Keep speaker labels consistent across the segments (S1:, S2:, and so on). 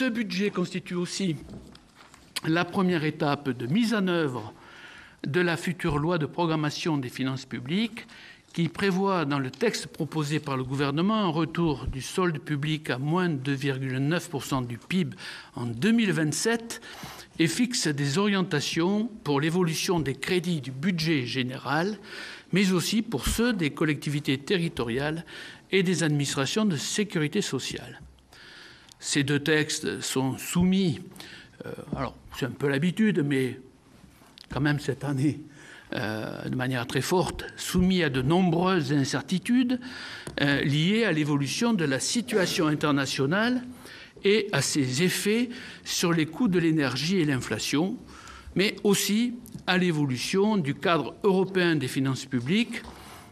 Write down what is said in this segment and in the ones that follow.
S1: Ce budget constitue aussi la première étape de mise en œuvre de la future loi de programmation des finances publiques qui prévoit dans le texte proposé par le gouvernement un retour du solde public à moins de 2,9% du PIB en 2027 et fixe des orientations pour l'évolution des crédits du budget général, mais aussi pour ceux des collectivités territoriales et des administrations de sécurité sociale. Ces deux textes sont soumis, alors c'est un peu l'habitude, mais quand même cette année, de manière très forte, soumis à de nombreuses incertitudes liées à l'évolution de la situation internationale et à ses effets sur les coûts de l'énergie et l'inflation, mais aussi à l'évolution du cadre européen des finances publiques,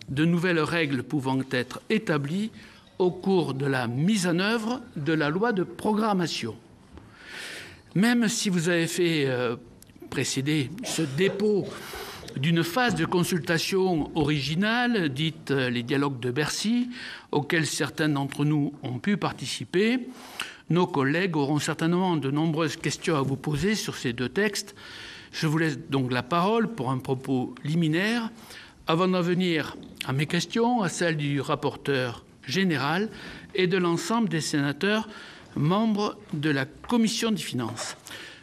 S1: de nouvelles règles pouvant être établies au cours de la mise en œuvre de la loi de programmation. Même si vous avez fait précéder ce dépôt d'une phase de consultation originale, dite les dialogues de Bercy, auxquels certains d'entre nous ont pu participer, nos collègues auront certainement de nombreuses questions à vous poser sur ces deux textes. Je vous laisse donc la parole pour un propos liminaire, avant d'en venir à mes questions, à celles du rapporteur général et de l'ensemble des sénateurs membres de la Commission des finances.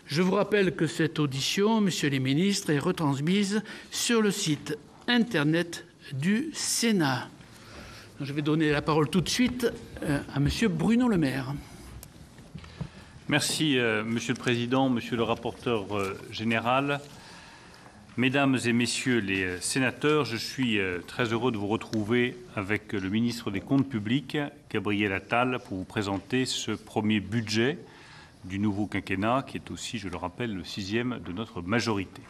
S1: Je vous rappelle que cette audition, messieurs les ministres, est retransmise sur le site Internet du Sénat. Je vais donner la parole tout de suite à monsieur Bruno Le Maire.
S2: Merci, Monsieur le Président, Monsieur le rapporteur général. Mesdames et Messieurs les sénateurs, je suis très heureux de vous retrouver avec le ministre des Comptes publics, Gabriel Attal, pour vous présenter ce premier budget du nouveau quinquennat, qui est aussi, je le rappelle, le 6e de notre majorité.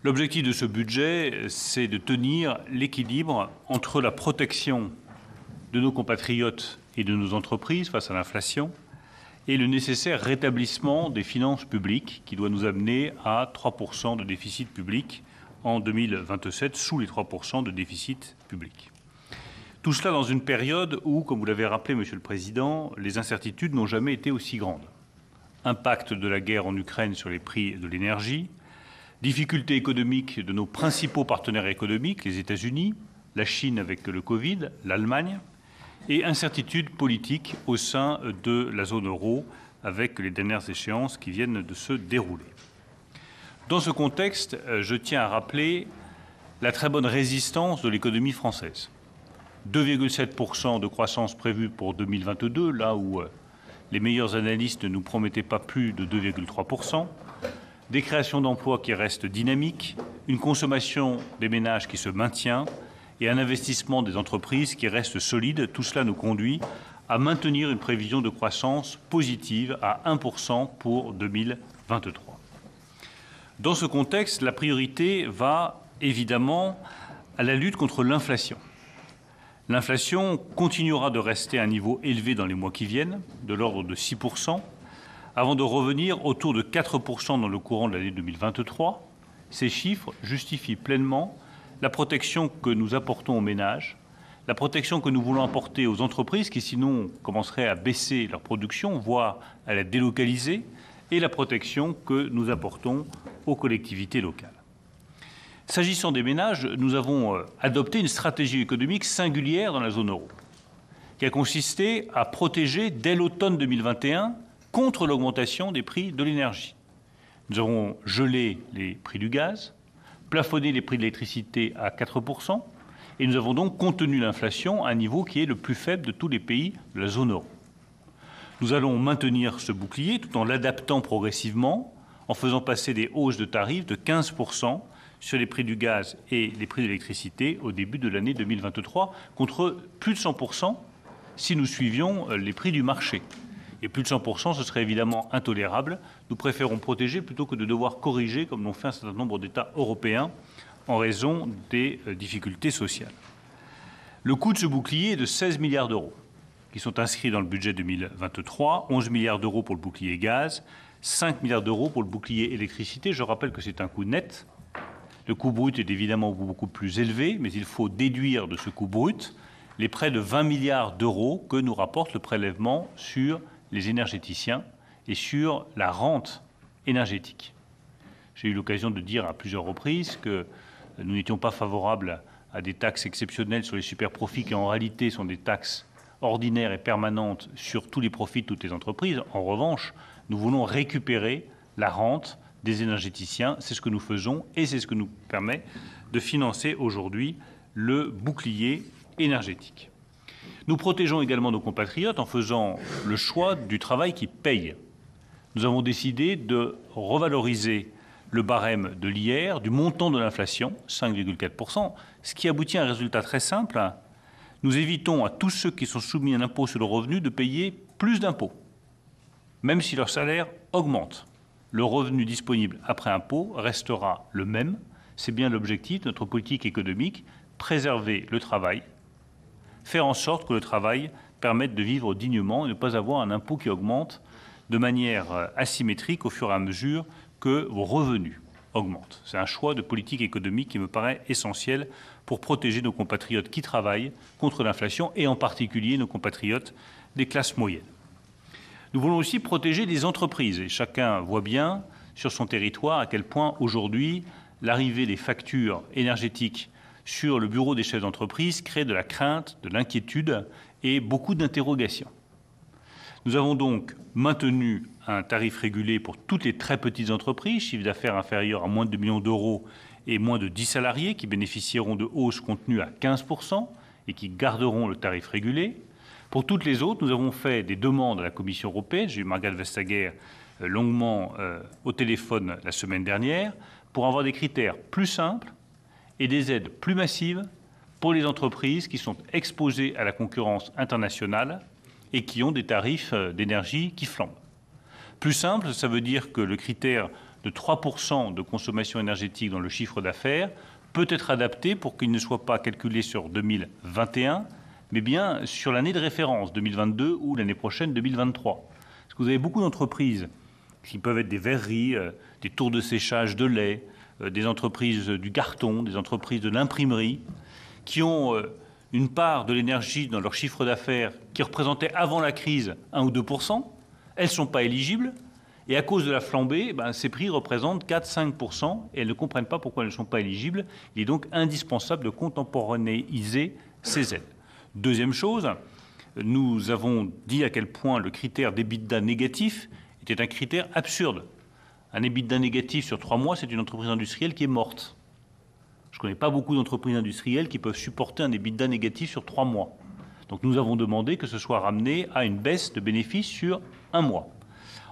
S2: L'objectif de ce budget, c'est de tenir l'équilibre entre la protection de nos compatriotes et de nos entreprises face à l'inflation et le nécessaire rétablissement des finances publiques qui doit nous amener à 3% de déficit public en 2027, sous les 3% de déficit public. Tout cela dans une période où, comme vous l'avez rappelé, Monsieur le Président, les incertitudes n'ont jamais été aussi grandes. Impact de la guerre en Ukraine sur les prix de l'énergie, difficultés économiques de nos principaux partenaires économiques, les États-Unis, la Chine avec le Covid, l'Allemagne, et incertitudes politiques au sein de la zone euro avec les dernières échéances qui viennent de se dérouler. Dans ce contexte, je tiens à rappeler la très bonne résistance de l'économie française. 2,7% de croissance prévue pour 2022, là où les meilleurs analystes ne nous promettaient pas plus de 2,3%, des créations d'emplois qui restent dynamiques, une consommation des ménages qui se maintient et un investissement des entreprises qui reste solide. Tout cela nous conduit à maintenir une prévision de croissance positive à 1% pour 2023. Dans ce contexte, la priorité va évidemment à la lutte contre l'inflation. L'inflation continuera de rester à un niveau élevé dans les mois qui viennent, de l'ordre de 6%, avant de revenir autour de 4% dans le courant de l'année 2023. Ces chiffres justifient pleinement la protection que nous apportons aux ménages, la protection que nous voulons apporter aux entreprises qui sinon commenceraient à baisser leur production, voire à la délocaliser, et la protection que nous apportons aux collectivités locales. S'agissant des ménages, nous avons adopté une stratégie économique singulière dans la zone euro, qui a consisté à protéger dès l'automne 2021 contre l'augmentation des prix de l'énergie. Nous avons gelé les prix du gaz, plafonné les prix de l'électricité à 4%, et nous avons donc contenu l'inflation à un niveau qui est le plus faible de tous les pays de la zone euro. Nous allons maintenir ce bouclier tout en l'adaptant progressivement, en faisant passer des hausses de tarifs de 15% sur les prix du gaz et les prix de l'électricité au début de l'année 2023, contre plus de 100% si nous suivions les prix du marché. Et plus de 100%, ce serait évidemment intolérable. Nous préférons protéger plutôt que de devoir corriger, comme l'ont fait un certain nombre d'États européens, en raison des difficultés sociales. Le coût de ce bouclier est de 16 milliards d'euros, qui sont inscrits dans le budget 2023, 11 milliards d'euros pour le bouclier gaz, 5 milliards d'euros pour le bouclier électricité. Je rappelle que c'est un coût net. Le coût brut est évidemment beaucoup plus élevé, mais il faut déduire de ce coût brut les près de 20 milliards d'euros que nous rapporte le prélèvement sur les énergéticiens et sur la rente énergétique. J'ai eu l'occasion de dire à plusieurs reprises que nous n'étions pas favorables à des taxes exceptionnelles sur les superprofits qui en réalité sont des taxes ordinaires et permanentes sur tous les profits de toutes les entreprises. En revanche, nous voulons récupérer la rente des énergéticiens. C'est ce que nous faisons et c'est ce que nous permet de financer aujourd'hui le bouclier énergétique. Nous protégeons également nos compatriotes en faisant le choix du travail qui paye. Nous avons décidé de revaloriser le barème de l'IR, du montant de l'inflation, 5,4%, ce qui aboutit à un résultat très simple. Nous évitons à tous ceux qui sont soumis à un impôt sur le revenu de payer plus d'impôts, même si leur salaire augmente. Le revenu disponible après impôt restera le même. C'est bien l'objectif de notre politique économique, préserver le travail, faire en sorte que le travail permette de vivre dignement et ne pas avoir un impôt qui augmente de manière asymétrique au fur et à mesure que vos revenus augmentent. C'est un choix de politique économique qui me paraît essentiel pour protéger nos compatriotes qui travaillent contre l'inflation et en particulier nos compatriotes des classes moyennes. Nous voulons aussi protéger les entreprises et chacun voit bien sur son territoire à quel point aujourd'hui l'arrivée des factures énergétiques sur le bureau des chefs d'entreprise crée de la crainte, de l'inquiétude et beaucoup d'interrogations. Nous avons donc maintenu un tarif régulé pour toutes les très petites entreprises, chiffre d'affaires inférieur à moins de 2 millions d'euros et moins de 10 salariés qui bénéficieront de hausses contenues à 15% et qui garderont le tarif régulé. Pour toutes les autres, nous avons fait des demandes à la Commission européenne. J'ai eu Margrethe Vestager longuement au téléphone la semaine dernière pour avoir des critères plus simples et des aides plus massives pour les entreprises qui sont exposées à la concurrence internationale et qui ont des tarifs d'énergie qui flambent. Plus simple, ça veut dire que le critère de 3% de consommation énergétique dans le chiffre d'affaires peut être adapté pour qu'il ne soit pas calculé sur 2021, mais bien sur l'année de référence, 2022 ou l'année prochaine, 2023. Parce que vous avez beaucoup d'entreprises qui peuvent être des verreries, des tours de séchage de lait, des entreprises du carton, des entreprises de l'imprimerie, qui ont une part de l'énergie dans leur chiffre d'affaires qui représentait avant la crise 1 ou 2%, elles ne sont pas éligibles, et à cause de la flambée, ces prix représentent 4-5%, et elles ne comprennent pas pourquoi elles ne sont pas éligibles. Il est donc indispensable de contemporanéiser ces aides. Deuxième chose, nous avons dit à quel point le critère d'EBITDA négatif était un critère absurde. Un EBITDA négatif sur 3 mois, c'est une entreprise industrielle qui est morte. Je ne connais pas beaucoup d'entreprises industrielles qui peuvent supporter un EBITDA négatif sur 3 mois. Donc nous avons demandé que ce soit ramené à une baisse de bénéfices sur 1 mois.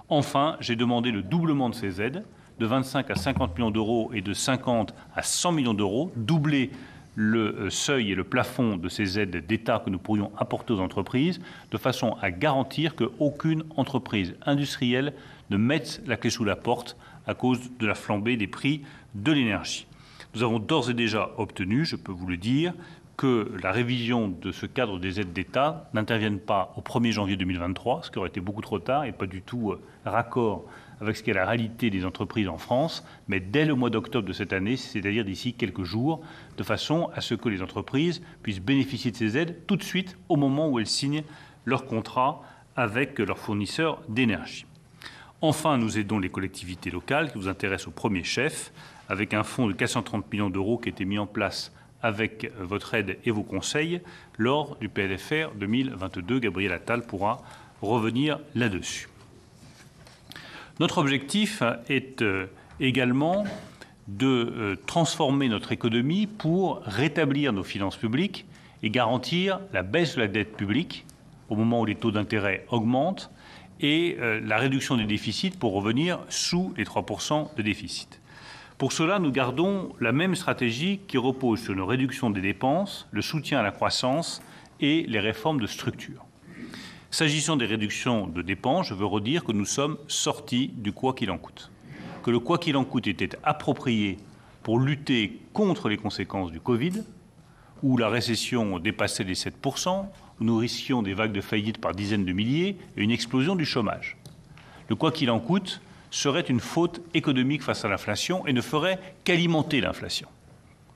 S2: Enfin, j'ai demandé le doublement de ces aides, de 25 à 50 millions d'euros et de 50 à 100 millions d'euros, doubler le seuil et le plafond de ces aides d'État que nous pourrions apporter aux entreprises, de façon à garantir qu'aucune entreprise industrielle ne mette la clé sous la porte à cause de la flambée des prix de l'énergie. Nous avons d'ores et déjà obtenu, je peux vous le dire, que la révision de ce cadre des aides d'État n'intervienne pas au 1er janvier 2023, ce qui aurait été beaucoup trop tard et pas du tout raccord avec ce qu'est la réalité des entreprises en France, mais dès le mois d'octobre de cette année, c'est-à-dire d'ici quelques jours, de façon à ce que les entreprises puissent bénéficier de ces aides tout de suite au moment où elles signent leur contrat avec leurs fournisseurs d'énergie. Enfin, nous aidons les collectivités locales qui vous intéressent au premier chef, avec un fonds de 430 millions d'euros qui a été mis en place avec votre aide et vos conseils lors du PLFR 2022. Gabriel Attal pourra revenir là-dessus. Notre objectif est également de transformer notre économie pour rétablir nos finances publiques et garantir la baisse de la dette publique au moment où les taux d'intérêt augmentent et la réduction des déficits pour revenir sous les 3% de déficit. Pour cela, nous gardons la même stratégie qui repose sur une réduction des dépenses, le soutien à la croissance et les réformes de structure. S'agissant des réductions de dépenses, je veux redire que nous sommes sortis du quoi qu'il en coûte. Que le quoi qu'il en coûte était approprié pour lutter contre les conséquences du Covid, où la récession dépassait les 7%, où nous risquions des vagues de faillites par dizaines de milliers et une explosion du chômage. Le quoi qu'il en coûte serait une faute économique face à l'inflation et ne ferait qu'alimenter l'inflation.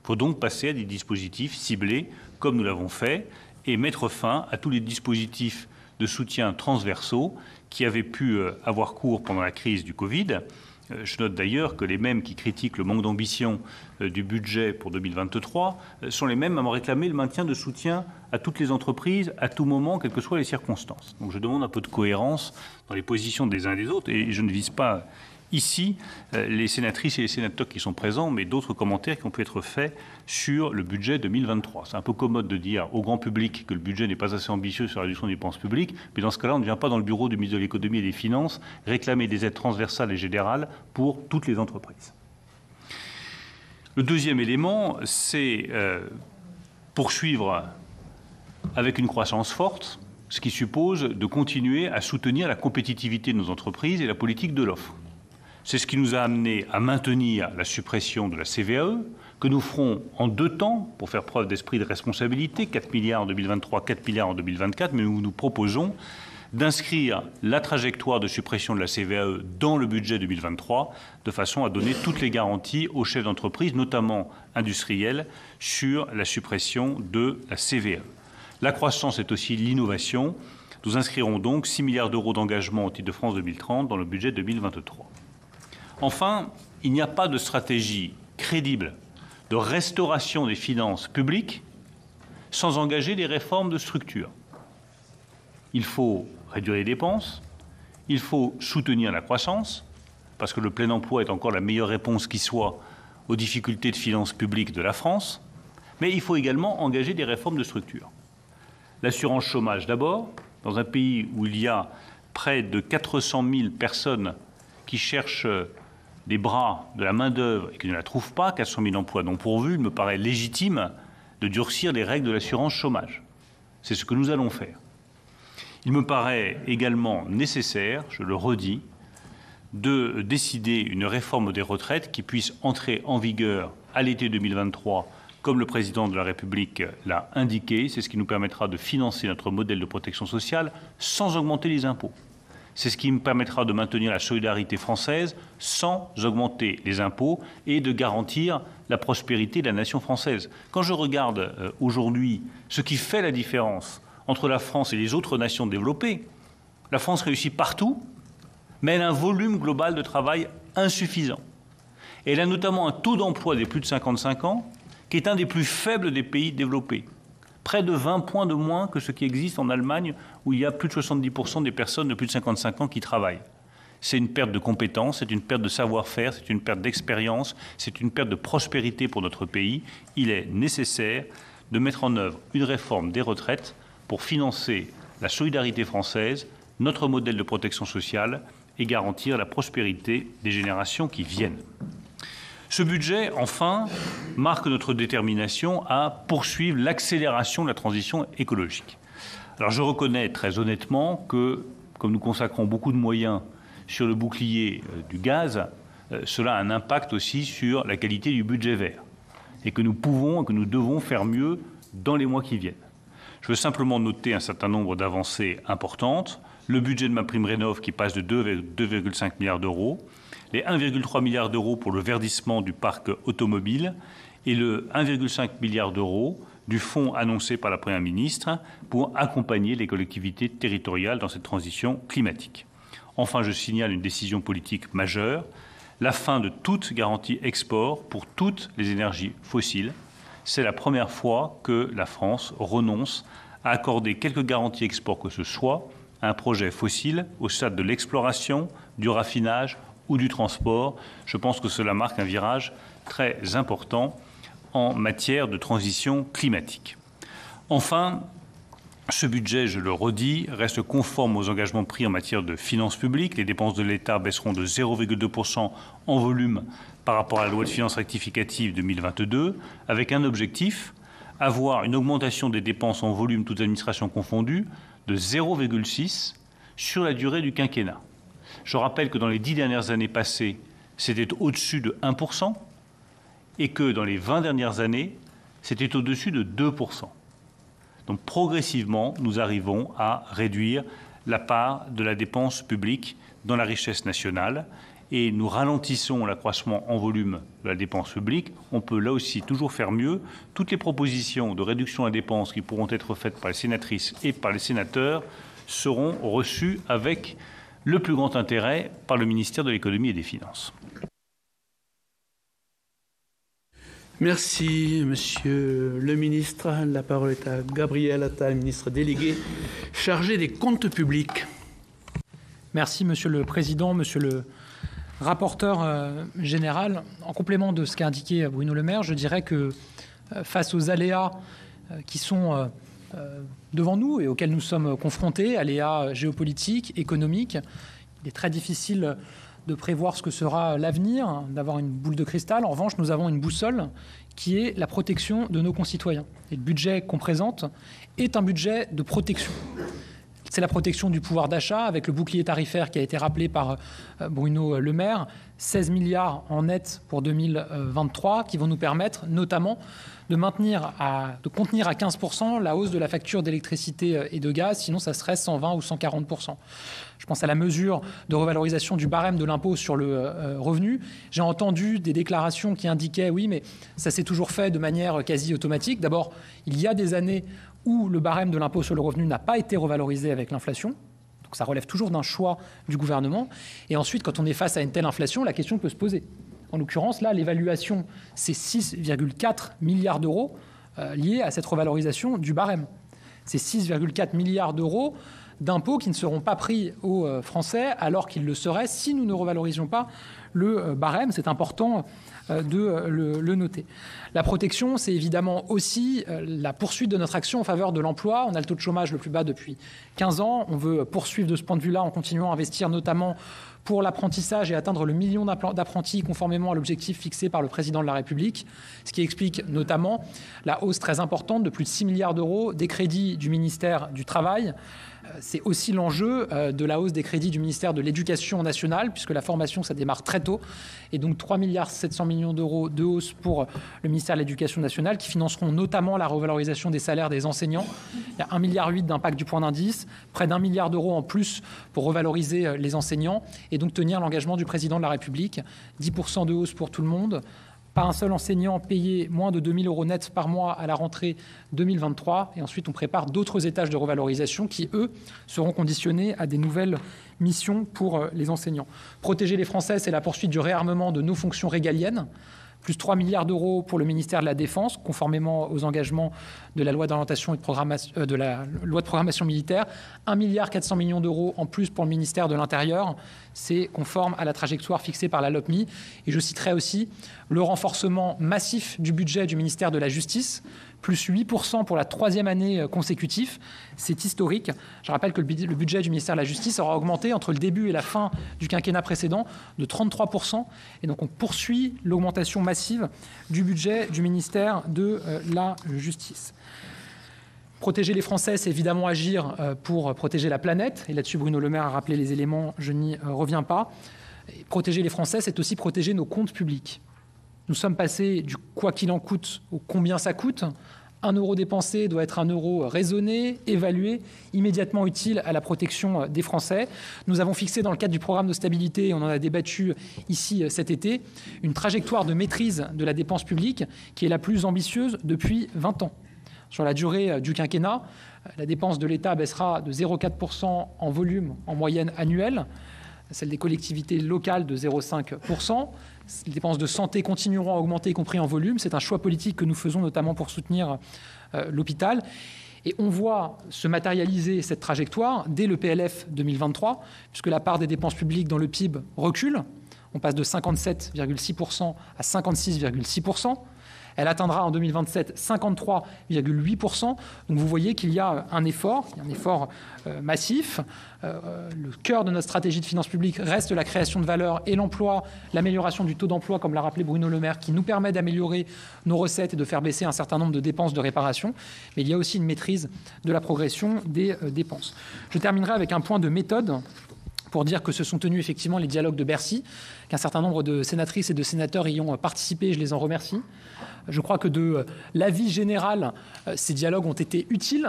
S2: Il faut donc passer à des dispositifs ciblés, comme nous l'avons fait, et mettre fin à tous les dispositifs de soutien transversaux qui avaient pu avoir cours pendant la crise du Covid. Je note d'ailleurs que les mêmes qui critiquent le manque d'ambition du budget pour 2023 sont les mêmes à me réclamer le maintien de soutien à toutes les entreprises, à tout moment, quelles que soient les circonstances. Donc je demande un peu de cohérence dans les positions des uns et des autres, et je ne vise pas ici les sénatrices et les sénateurs qui sont présents, mais d'autres commentaires qui ont pu être faits sur le budget 2023. C'est un peu commode de dire au grand public que le budget n'est pas assez ambitieux sur la réduction des dépenses publiques, mais dans ce cas-là, on ne vient pas dans le bureau du ministre de l'économie et des finances réclamer des aides transversales et générales pour toutes les entreprises. Le deuxième élément, c'est poursuivre avec une croissance forte, ce qui suppose de continuer à soutenir la compétitivité de nos entreprises et la politique de l'offre. C'est ce qui nous a amené à maintenir la suppression de la CVAE, que nous ferons en 2 temps pour faire preuve d'esprit de responsabilité, 4 milliards en 2023, 4 milliards en 2024, mais nous nous proposons d'inscrire la trajectoire de suppression de la CVAE dans le budget 2023, de façon à donner toutes les garanties aux chefs d'entreprise, notamment industriels, sur la suppression de la CVAE. La croissance est aussi l'innovation. Nous inscrirons donc 6 milliards d'euros d'engagement au titre de France 2030 dans le budget 2023. Enfin, il n'y a pas de stratégie crédible de restauration des finances publiques sans engager des réformes de structure. Il faut réduire les dépenses, il faut soutenir la croissance, parce que le plein emploi est encore la meilleure réponse qui soit aux difficultés de finances publiques de la France, mais il faut également engager des réformes de structure. L'assurance chômage d'abord, dans un pays où il y a près de 400 000 personnes qui cherchent des bras, de la main-d'œuvre et qui ne la trouvent pas, 400 000 emplois non pourvus, il me paraît légitime de durcir les règles de l'assurance chômage. C'est ce que nous allons faire. Il me paraît également nécessaire, je le redis, de décider une réforme des retraites qui puisse entrer en vigueur à l'été 2023, comme le président de la République l'a indiqué. C'est ce qui nous permettra de financer notre modèle de protection sociale sans augmenter les impôts. C'est ce qui me permettra de maintenir la solidarité française sans augmenter les impôts et de garantir la prospérité de la nation française. Quand je regarde aujourd'hui ce qui fait la différence entre la France et les autres nations développées, la France réussit partout, mais elle a un volume global de travail insuffisant. Et elle a notamment un taux d'emploi des plus de 55 ans qui est un des plus faibles des pays développés. Près de 20 points de moins que ce qui existe en Allemagne, où il y a plus de 70% des personnes de plus de 55 ans qui travaillent. C'est une perte de compétences, c'est une perte de savoir-faire, c'est une perte d'expérience, c'est une perte de prospérité pour notre pays. Il est nécessaire de mettre en œuvre une réforme des retraites pour financer la solidarité française, notre modèle de protection sociale et garantir la prospérité des générations qui viennent. Ce budget, enfin, marque notre détermination à poursuivre l'accélération de la transition écologique. Alors je reconnais très honnêtement que, comme nous consacrons beaucoup de moyens sur le bouclier du gaz, cela a un impact aussi sur la qualité du budget vert et que nous pouvons et que nous devons faire mieux dans les mois qui viennent. Je veux simplement noter un certain nombre d'avancées importantes. Le budget de MaPrimeRénov' qui passe de 2,5 milliards d'euros, les 1,3 milliard d'euros pour le verdissement du parc automobile et le 1,5 milliard d'euros du fonds annoncé par la Première ministre pour accompagner les collectivités territoriales dans cette transition climatique. Enfin, je signale une décision politique majeure, la fin de toute garantie export pour toutes les énergies fossiles. C'est la première fois que la France renonce à accorder quelque garantie export que ce soit à un projet fossile au stade de l'exploration, du raffinage ou du transport. Je pense que cela marque un virage très important en matière de transition climatique. Enfin, ce budget, je le redis, reste conforme aux engagements pris en matière de finances publiques. Les dépenses de l'État baisseront de 0,2% en volume par rapport à la loi de finances rectificative 2022, avec un objectif, avoir une augmentation des dépenses en volume, toutes administrations confondues, de 0,6 sur la durée du quinquennat. Je rappelle que dans les 10 dernières années passées, c'était au-dessus de 1%, et que dans les 20 dernières années, c'était au-dessus de 2%. Donc progressivement, nous arrivons à réduire la part de la dépense publique dans la richesse nationale et nous ralentissons l'accroissement en volume de la dépense publique. On peut là aussi toujours faire mieux. Toutes les propositions de réduction à dépenses qui pourront être faites par les sénatrices et par les sénateurs seront reçus avec le plus grand intérêt par le ministère de l'Économie et des Finances.
S1: Merci, Monsieur le ministre. La parole est à Gabriel Attal, ministre délégué chargé des comptes publics.
S3: Merci, Monsieur le Président, Monsieur le rapporteur général. En complément de ce qu'a indiqué Bruno Le Maire, je dirais que face aux aléas qui sont devant nous et auxquels nous sommes confrontés, aléas géopolitiques, économiques, il est très difficile de prévoir ce que sera l'avenir, d'avoir une boule de cristal. En revanche, nous avons une boussole qui est la protection de nos concitoyens. Et le budget qu'on présente est un budget de protection. C'est la protection du pouvoir d'achat avec le bouclier tarifaire qui a été rappelé par Bruno Le Maire, 16 milliards en net pour 2023 qui vont nous permettre notamment de contenir à 15% la hausse de la facture d'électricité et de gaz, sinon ça serait 120 ou 140%. Je pense à la mesure de revalorisation du barème de l'impôt sur le revenu. J'ai entendu des déclarations qui indiquaient oui, mais ça s'est toujours fait de manière quasi automatique. D'abord, il y a des années où le barème de l'impôt sur le revenu n'a pas été revalorisé avec l'inflation. Donc ça relève toujours d'un choix du gouvernement. Et ensuite, quand on est face à une telle inflation, la question peut se poser. En l'occurrence, là, l'évaluation, c'est 6,4 milliards d'euros liés à cette revalorisation du barème. C'est 6,4 milliards d'euros d'impôts qui ne seront pas pris aux Français alors qu'ils le seraient si nous ne revalorisions pas le barème. C'est important de le noter. La protection, c'est évidemment aussi la poursuite de notre action en faveur de l'emploi. On a le taux de chômage le plus bas depuis 15 ans. On veut poursuivre de ce point de vue-là en continuant à investir notamment pour l'apprentissage et atteindre le million d'apprentis conformément à l'objectif fixé par le président de la République, ce qui explique notamment la hausse très importante de plus de 6 milliards d'euros des crédits du ministère du Travail. C'est aussi l'enjeu de la hausse des crédits du ministère de l'Éducation nationale, puisque la formation, ça démarre très tôt. Et donc 3,7 milliards d'euros de hausse pour le ministère de l'Éducation nationale, qui financeront notamment la revalorisation des salaires des enseignants. Il y a 1,8 milliard d'impact du point d'indice, près d'1 milliard d'euros en plus pour revaloriser les enseignants, et donc tenir l'engagement du président de la République, 10% de hausse pour tout le monde. Pas un seul enseignant payé moins de 2 000 euros net par mois à la rentrée 2023. Et ensuite, on prépare d'autres étages de revalorisation qui, eux, seront conditionnés à des nouvelles missions pour les enseignants. Protéger les Français, c'est la poursuite du réarmement de nos fonctions régaliennes. Plus 3 milliards d'euros pour le ministère de la Défense, conformément aux engagements de la loi d'orientation et de programmation, de la loi de programmation militaire. 1,4 milliard d'euros en plus pour le ministère de l'Intérieur. C'est conforme à la trajectoire fixée par la LOPMI. Et je citerai aussi le renforcement massif du budget du ministère de la Justice, plus 8% pour la 3e année consécutive. C'est historique. Je rappelle que le budget du ministère de la Justice aura augmenté entre le début et la fin du quinquennat précédent de 33%. Et donc on poursuit l'augmentation massive du budget du ministère de la Justice. Protéger les Français, c'est évidemment agir pour protéger la planète. Et là-dessus, Bruno Le Maire a rappelé les éléments, je n'y reviens pas. Et protéger les Français, c'est aussi protéger nos comptes publics. Nous sommes passés du quoi qu'il en coûte au combien ça coûte. 1 euro dépensé doit être 1 euro raisonné, évalué, immédiatement utile à la protection des Français. Nous avons fixé dans le cadre du programme de stabilité, et on en a débattu ici cet été, une trajectoire de maîtrise de la dépense publique qui est la plus ambitieuse depuis 20 ans. Sur la durée du quinquennat, la dépense de l'État baissera de 0,4% en volume en moyenne annuelle, celle des collectivités locales de 0,5%. Les dépenses de santé continueront à augmenter, y compris en volume. C'est un choix politique que nous faisons notamment pour soutenir l'hôpital. Et on voit se matérialiser cette trajectoire dès le PLF 2023, puisque la part des dépenses publiques dans le PIB recule. On passe de 57,6% à 56,6%. Elle atteindra en 2027 53,8%. Donc vous voyez qu'il y a un effort, massif. Le cœur de notre stratégie de finances publiques reste la création de valeur et l'emploi, l'amélioration du taux d'emploi, comme l'a rappelé Bruno Le Maire, qui nous permet d'améliorer nos recettes et de faire baisser un certain nombre de dépenses de réparation. Mais il y a aussi une maîtrise de la progression des dépenses. Je terminerai avec un point de méthode pour dire que se sont tenus effectivement les dialogues de Bercy, qu'un certain nombre de sénatrices et de sénateurs y ont participé, je les en remercie. Je crois que de l'avis général, ces dialogues ont été utiles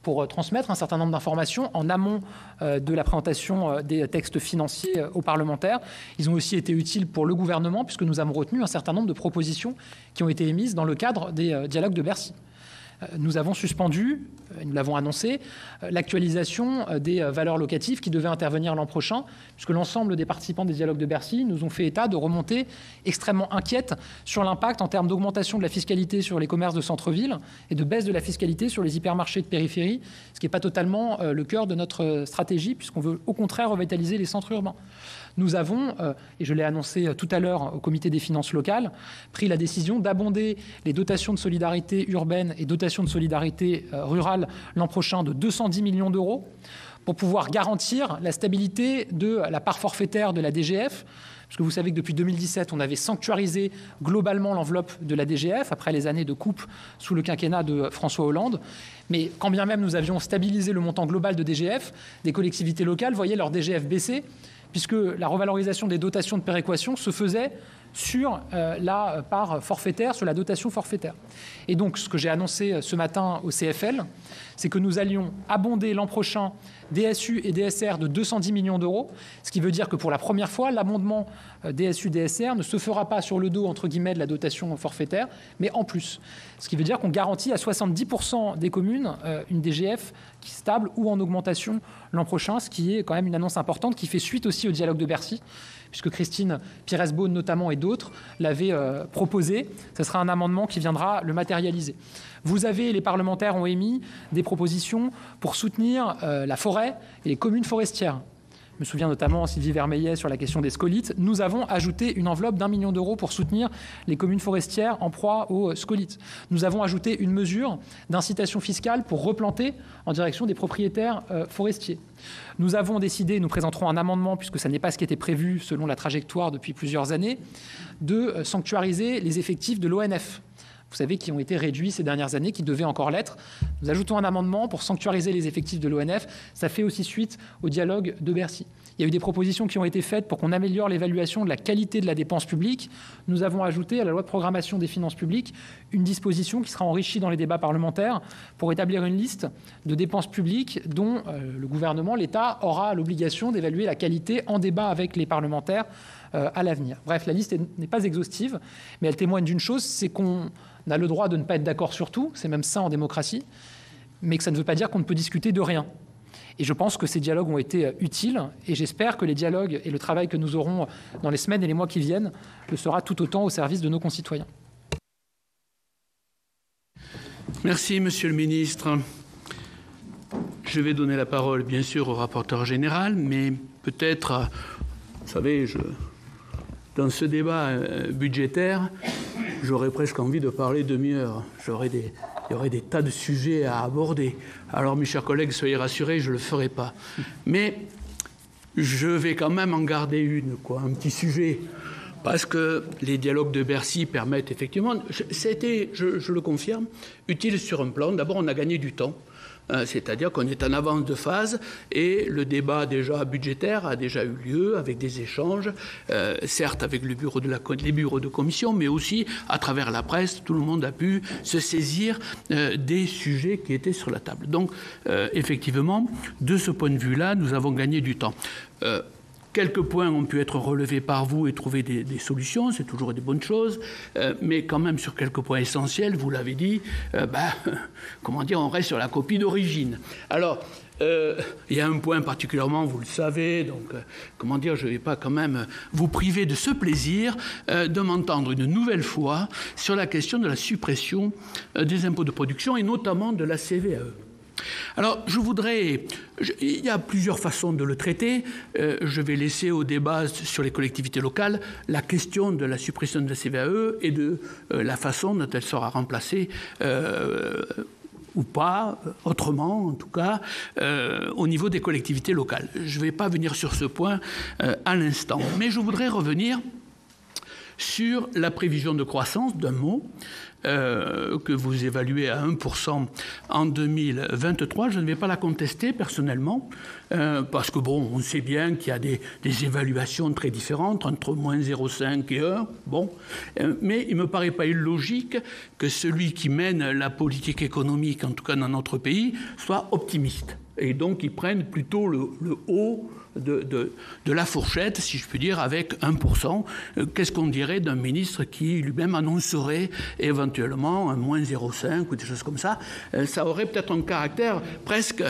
S3: pour transmettre un certain nombre d'informations en amont de la présentation des textes financiers aux parlementaires. Ils ont aussi été utiles pour le gouvernement, puisque nous avons retenu un certain nombre de propositions qui ont été émises dans le cadre des dialogues de Bercy. nous avons suspendu, nous l'avons annoncé, l'actualisation des valeurs locatives qui devaient intervenir l'an prochain, puisque l'ensemble des participants des dialogues de Bercy nous ont fait état de remontées extrêmement inquiètes sur l'impact en termes d'augmentation de la fiscalité sur les commerces de centre-ville et de baisse de la fiscalité sur les hypermarchés de périphérie, ce qui n'est pas totalement le cœur de notre stratégie, puisqu'on veut au contraire revitaliser les centres urbains. Nous avons, et je l'ai annoncé tout à l'heure au comité des finances locales, pris la décision d'abonder les dotations de solidarité urbaine et dotations de solidarité rurale l'an prochain de 210 millions d'euros pour pouvoir garantir la stabilité de la part forfaitaire de la DGF. Parce que vous savez que depuis 2017, on avait sanctuarisé globalement l'enveloppe de la DGF après les années de coupe sous le quinquennat de François Hollande. Mais quand bien même nous avions stabilisé le montant global de DGF, des collectivités locales voyaient leur DGF baisser, puisque la revalorisation des dotations de péréquation se faisait sur la part forfaitaire, sur la dotation forfaitaire. Et donc, ce que j'ai annoncé ce matin au CFL, c'est que nous allions abonder l'an prochain DSU et DSR de 210 millions d'euros, ce qui veut dire que pour la première fois, l'abondement DSU-DSR ne se fera pas sur le dos, entre guillemets, de la dotation forfaitaire, mais en plus. Ce qui veut dire qu'on garantit à 70% des communes une DGF qui est stable ou en augmentation l'an prochain, ce qui est quand même une annonce importante qui fait suite aussi au dialogue de Bercy, puisque Christine Pires-Beaune notamment et d'autres l'avaient proposé. Ce sera un amendement qui viendra le matérialiser. Vous avez, les parlementaires ont émis des propositions pour soutenir la forêt et les communes forestières. Je me souviens notamment Sylvie Vermeillet sur la question des scolites. Nous avons ajouté une enveloppe d'1 million d'euros pour soutenir les communes forestières en proie aux scolites. Nous avons ajouté une mesure d'incitation fiscale pour replanter en direction des propriétaires forestiers. Nous avons décidé, nous présenterons un amendement, puisque ça n'est pas ce qui était prévu selon la trajectoire depuis plusieurs années, de sanctuariser les effectifs de l'ONF. Vous savez, qui ont été réduits ces dernières années, qui devaient encore l'être. Nous ajoutons un amendement pour sanctuariser les effectifs de l'ONF. Ça fait aussi suite au dialogue de Bercy. Il y a eu des propositions qui ont été faites pour qu'on améliore l'évaluation de la qualité de la dépense publique. Nous avons ajouté à la loi de programmation des finances publiques une disposition qui sera enrichie dans les débats parlementaires pour établir une liste de dépenses publiques dont le gouvernement, l'État, aura l'obligation d'évaluer la qualité en débat avec les parlementaires à l'avenir. Bref, la liste n'est pas exhaustive, mais elle témoigne d'une chose, c'est qu'on a le droit de ne pas être d'accord sur tout, c'est même ça en démocratie, mais que ça ne veut pas dire qu'on ne peut discuter de rien. Et je pense que ces dialogues ont été utiles, et j'espère que les dialogues et le travail que nous aurons dans les semaines et les mois qui viennent le sera tout autant au service de nos concitoyens.
S1: Merci, Monsieur le Ministre. Je vais donner la parole, bien sûr, au rapporteur général, mais peut-être, vous savez, dans ce débat budgétaire, j'aurais presque envie de parler demi-heure. Il y aurait des tas de sujets à aborder. Alors, mes chers collègues, soyez rassurés, je ne le ferai pas. Mais je vais quand même en garder un petit sujet. Parce que les dialogues de Bercy permettent effectivement, c'était, je le confirme, utile sur un plan. D'abord, on a gagné du temps. C'est-à-dire qu'on est en avance de phase et le débat déjà budgétaire a déjà eu lieu avec des échanges, certes avec les bureaux de commission, mais aussi à travers la presse, tout le monde a pu se saisir des sujets qui étaient sur la table. Donc, effectivement, de ce point de vue-là, nous avons gagné du temps. Quelques points ont pu être relevés par vous et trouver des solutions, c'est toujours des bonnes choses, mais quand même sur quelques points essentiels, vous l'avez dit, on reste sur la copie d'origine. Alors, il y a un point particulièrement, vous le savez, donc, je ne vais pas quand même vous priver de ce plaisir de m'entendre une nouvelle fois sur la question de la suppression des impôts de production et notamment de la CVAE. Alors, il y a plusieurs façons de le traiter. Je vais laisser au débat sur les collectivités locales la question de la suppression de la CVAE et de la façon dont elle sera remplacée ou pas, autrement en tout cas, au niveau des collectivités locales. Je ne vais pas venir sur ce point à l'instant, mais je voudrais revenir sur la prévision de croissance d'un mot que vous évaluez à 1% en 2023. Je ne vais pas la contester personnellement, parce que on sait bien qu'il y a des évaluations très différentes, entre moins 0,5 et 1. Mais il ne me paraît pas illogique que celui qui mène la politique économique, en tout cas dans notre pays, soit optimiste. et donc ils prennent plutôt le haut de la fourchette, si je puis dire, avec 1%. Qu'est-ce qu'on dirait d'un ministre qui lui-même annoncerait éventuellement un moins 0,5 ou des choses comme ça? Ça aurait peut-être un caractère presque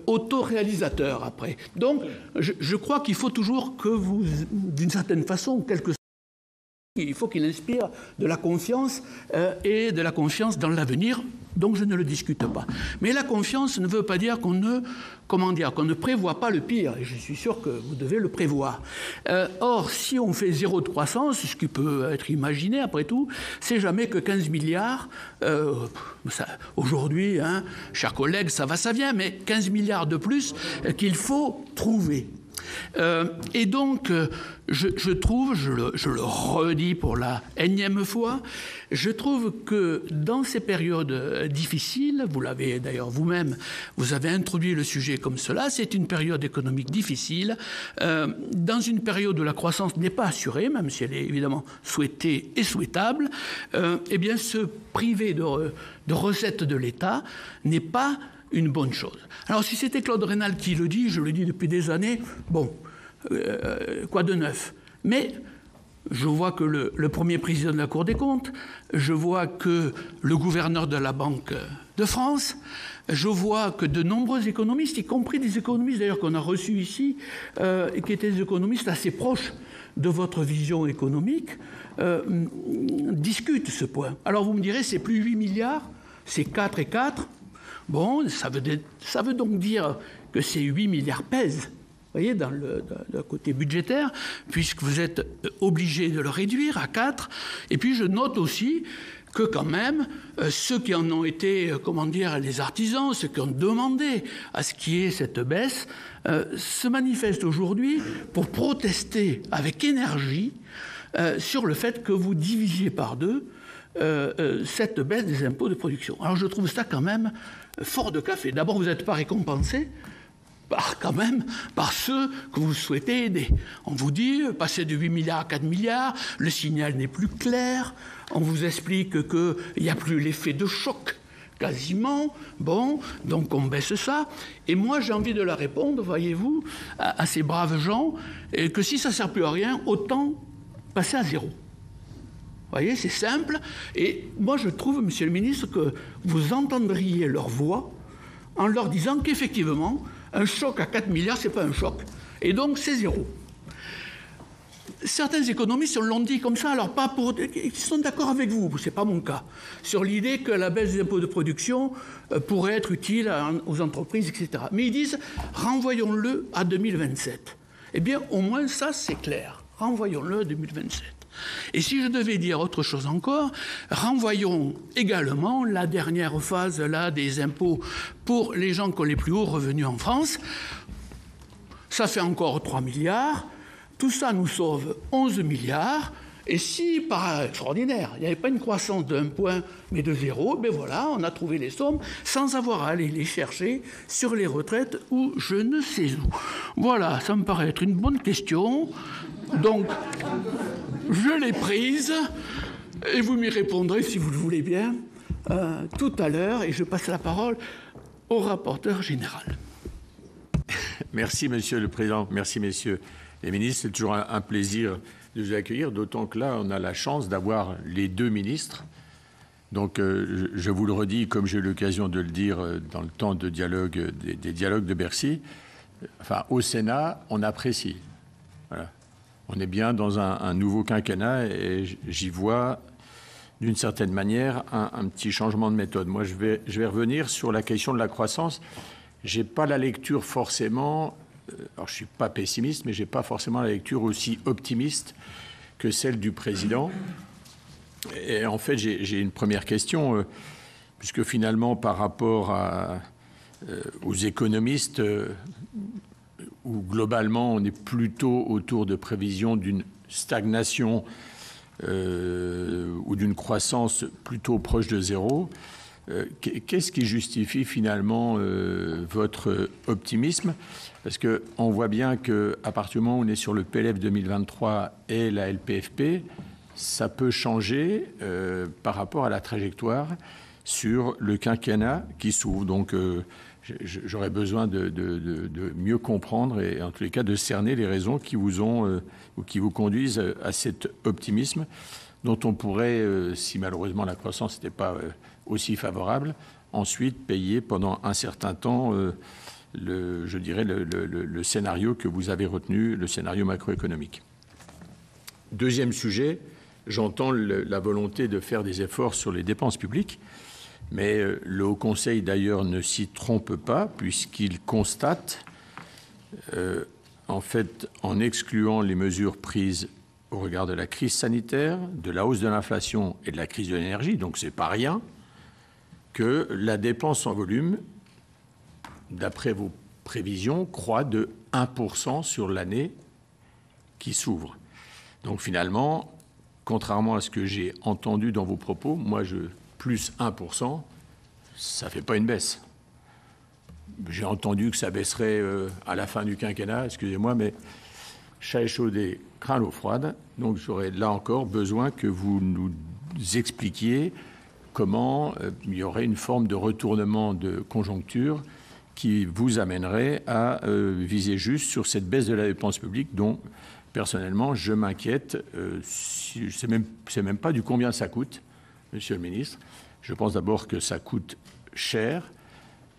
S1: autoréalisateur après. Donc, je crois qu'il faut toujours que vous, d'une certaine façon, il faut qu'il inspire de la confiance et de la confiance dans l'avenir, donc je ne le discute pas. Mais la confiance ne veut pas dire qu'on ne prévoit pas le pire, et je suis sûr que vous devez le prévoir. Or, si on fait 0 de croissance, ce qui peut être imaginé après tout, c'est jamais que 15 milliards. Aujourd'hui, hein, chers collègues, ça va, ça vient, mais 15 milliards de plus qu'il faut trouver. Et donc, je trouve, je le redis pour la énième fois, je trouve que dans ces périodes difficiles, vous l'avez d'ailleurs vous-même, vous avez introduit le sujet comme cela, c'est une période économique difficile, dans une période où la croissance n'est pas assurée, même si elle est évidemment souhaitée et souhaitable, eh bien se priver de recettes de l'État n'est pas une bonne chose. Alors si c'était Claude Raynal qui le dit, je le dis depuis des années, bon, quoi de neuf? Mais je vois que le premier président de la Cour des comptes, je vois que le gouverneur de la Banque de France, je vois que de nombreux économistes, y compris des économistes d'ailleurs qu'on a reçus ici, et qui étaient des économistes assez proches de votre vision économique, discutent ce point. Alors vous me direz, c'est plus 8 milliards, c'est 4 et 4. Bon, ça veut donc dire que ces 8 milliards pèsent, vous voyez, dans le côté budgétaire, puisque vous êtes obligé de le réduire à 4. Et puis je note aussi que quand même, ceux qui en ont été, comment dire, les artisans, ceux qui ont demandé à ce qu'il y ait cette baisse, se manifestent aujourd'hui pour protester avec énergie sur le fait que vous divisiez par deux cette baisse des impôts de production. Alors je trouve ça quand même fort de café. D'abord, vous n'êtes pas récompensé par ceux que vous souhaitez aider. On vous dit, passer de 8 milliards à 4 milliards, le signal n'est plus clair, on vous explique qu'il n'y a plus l'effet de choc, quasiment, bon, donc on baisse ça. Et moi, j'ai envie de leur répondre, voyez-vous, à ces braves gens, et que si ça ne sert plus à rien, autant passer à zéro. Vous voyez, c'est simple. Et moi, je trouve, Monsieur le ministre, que vous entendriez leur voix en leur disant qu'effectivement, un choc à 4 milliards, ce n'est pas un choc. Et donc, c'est zéro. Certains économistes l'ont dit comme ça, alors pas pour... Ils sont d'accord avec vous, ce n'est pas mon cas, sur l'idée que la baisse des impôts de production pourrait être utile aux entreprises, etc. Mais ils disent, renvoyons-le à 2027. Eh bien, au moins ça, c'est clair. Renvoyons-le à 2027. Et si je devais dire autre chose encore, renvoyons également la dernière phase là, des impôts pour les gens qui ont les plus hauts revenus en France. Ça fait encore 3 milliards. Tout ça nous sauve 11 milliards. Et si, par extraordinaire, il n'y avait pas une croissance d'1 point, mais de 0, ben voilà, on a trouvé les sommes sans avoir à aller les chercher sur les retraites ou je ne sais où. Voilà, ça me paraît être une bonne question. Donc, je l'ai prise et vous m'y répondrez, si vous le voulez bien, tout à l'heure. Et je passe la parole au rapporteur général.
S4: Merci, Monsieur le Président. Merci, messieurs les ministres. C'est toujours un plaisir de vous accueillir, d'autant que là, on a la chance d'avoir les deux ministres. Donc, je vous le redis, comme j'ai eu l'occasion de le dire dans le temps de dialogue, des dialogues de Bercy, enfin, au Sénat, on apprécie. Voilà. On est bien dans un nouveau quinquennat et j'y vois, d'une certaine manière, un petit changement de méthode. Moi, je vais revenir sur la question de la croissance. Je n'ai pas la lecture forcément... Alors, je ne suis pas pessimiste, mais je n'ai pas forcément la lecture aussi optimiste que celle du président. Et en fait, j'ai une première question, puisque finalement, par rapport aux économistes, où globalement, on est plutôt autour de prévisions d'une stagnation ou d'une croissance plutôt proche de zéro, qu'est-ce qui justifie finalement votre optimisme ? Parce qu'on voit bien qu'à partir du moment où on est sur le PLF 2023 et la LPFP, ça peut changer par rapport à la trajectoire sur le quinquennat qui s'ouvre. Donc, j'aurais besoin de mieux comprendre et en tous les cas de cerner les raisons qui vous ont ou qui vous conduisent à cet optimisme dont on pourrait, si malheureusement la croissance n'était pas aussi favorable, ensuite payer pendant un certain temps le scénario que vous avez retenu, le scénario macroéconomique. Deuxième sujet, j'entends la volonté de faire des efforts sur les dépenses publiques. Mais le Haut Conseil, d'ailleurs, ne s'y trompe pas, puisqu'il constate, en fait, en excluant les mesures prises au regard de la crise sanitaire, de la hausse de l'inflation et de la crise de l'énergie, donc ce n'est pas rien, que la dépense en volume, d'après vos prévisions, croît de 1% sur l'année qui s'ouvre. Donc finalement, contrairement à ce que j'ai entendu dans vos propos, moi plus 1%, ça ne fait pas une baisse. J'ai entendu que ça baisserait à la fin du quinquennat, excusez-moi, mais chat échaudé craint l'eau froide. Donc j'aurais là encore besoin que vous nous expliquiez comment il y aurait une forme de retournement de conjoncture qui vous amènerait à viser juste sur cette baisse de la dépense publique dont, personnellement, je m'inquiète. Je ne sais même pas du combien ça coûte. Monsieur le ministre, je pense d'abord que ça coûte cher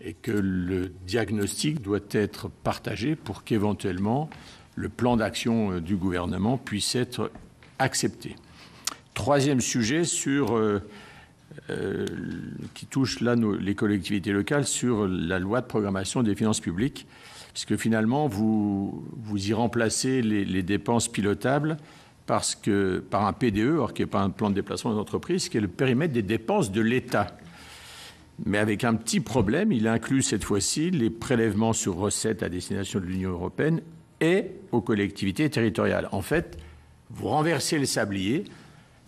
S4: et que le diagnostic doit être partagé pour qu'éventuellement le plan d'action du gouvernement puisse être accepté. Troisième sujet qui touche là les collectivités locales sur la loi de programmation des finances publiques, puisque finalement vous y remplacez les dépenses pilotables par un PDE, alors qui n'est pas un plan de déplacement des entreprises, qui est le périmètre des dépenses de l'État. Mais avec un petit problème, il inclut cette fois-ci les prélèvements sur recettes à destination de l'Union européenne et aux collectivités territoriales. En fait, vous renversez le sablier.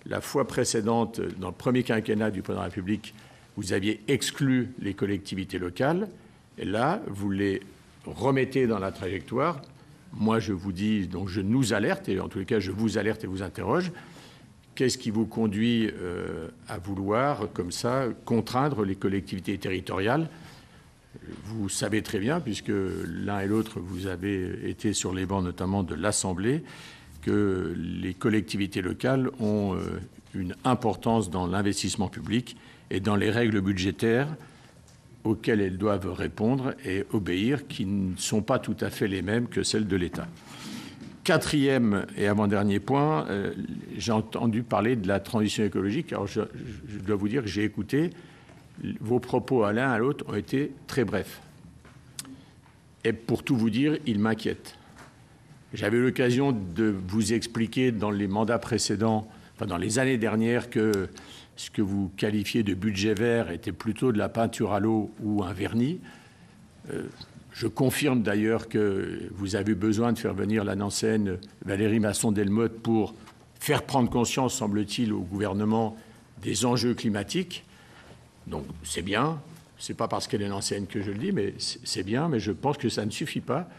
S4: La fois précédente, dans le premier quinquennat du président de la République, vous aviez exclu les collectivités locales. Et là, vous les remettez dans la trajectoire. Moi, je vous dis, donc je nous alerte, et en tous les cas, je vous alerte et vous interroge. Qu'est-ce qui vous conduit à vouloir, comme ça, contraindre les collectivités territoriales ? Vous savez très bien, puisque l'un et l'autre, vous avez été sur les bancs, notamment de l'Assemblée, que les collectivités locales ont une importance dans l'investissement public et dans les règles budgétaires auxquelles elles doivent répondre et obéir, qui ne sont pas tout à fait les mêmes que celles de l'État. Quatrième et avant-dernier point, j'ai entendu parler de la transition écologique. Alors je dois vous dire que j'ai écouté, vos propos à l'un à l'autre ont été très brefs. Et pour tout vous dire, ils m'inquiètent. J'avais eu l'occasion de vous expliquer dans les mandats précédents, enfin dans les années dernières, que ce que vous qualifiez de budget vert était plutôt de la peinture à l'eau ou un vernis. Je confirme d'ailleurs que vous avez besoin de faire venir la Nancéenne Valérie Masson-Delmotte pour faire prendre conscience, semble-t-il, au gouvernement des enjeux climatiques. Donc c'est bien, c'est pas parce qu'elle est Nancéenne que je le dis, mais c'est bien, mais je pense que ça ne suffit pas.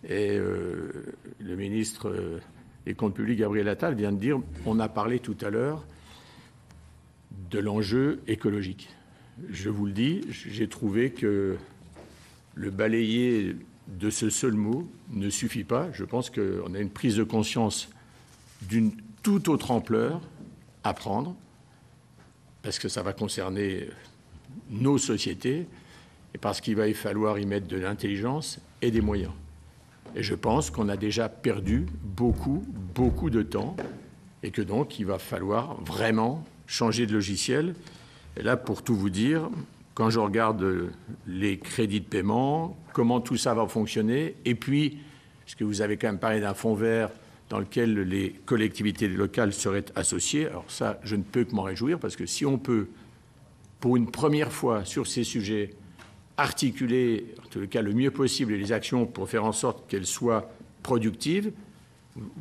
S4: Et le ministre des Comptes publics, Gabriel Attal, vient de dire, on a parlé tout à l'heure de l'enjeu écologique. Je vous le dis, j'ai trouvé que le balayer de ce seul mot ne suffit pas. Je pense qu'on a une prise de conscience d'une toute autre ampleur à prendre, parce que ça va concerner nos sociétés, et parce qu'il va y falloir y mettre de l'intelligence et des moyens. Et je pense qu'on a déjà perdu beaucoup de temps, et que donc il va falloir vraiment changer de logiciel. Et là, pour tout vous dire, quand je regarde les crédits de paiement, comment tout ça va fonctionner, et puis, parce que vous avez quand même parlé d'un fonds vert dans lequel les collectivités locales seraient associées, alors ça, je ne peux que m'en réjouir, parce que si on peut, pour une première fois sur ces sujets, articuler, en tout cas le mieux possible, les actions pour faire en sorte qu'elles soient productives,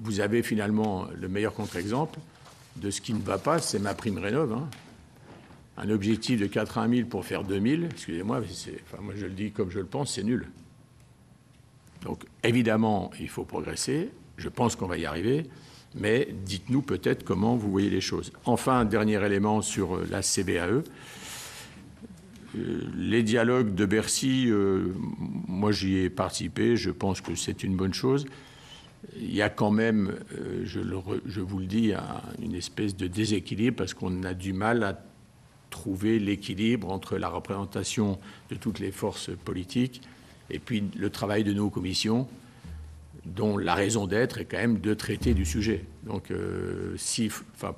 S4: vous avez finalement le meilleur contre-exemple de ce qui ne va pas, c'est ma prime rénov'. Hein. Un objectif de 80 000 pour faire 2 000, excusez-moi, moi je le dis comme je le pense, c'est nul. Donc évidemment, il faut progresser, je pense qu'on va y arriver, mais dites-nous peut-être comment vous voyez les choses. Enfin, un dernier élément sur la CBAE. les dialogues de Bercy, moi j'y ai participé, je pense que c'est une bonne chose. Il y a quand même, je vous le dis, une espèce de déséquilibre parce qu'on a du mal à trouver l'équilibre entre la représentation de toutes les forces politiques et puis le travail de nos commissions, dont la raison d'être est quand même de traiter du sujet. Donc,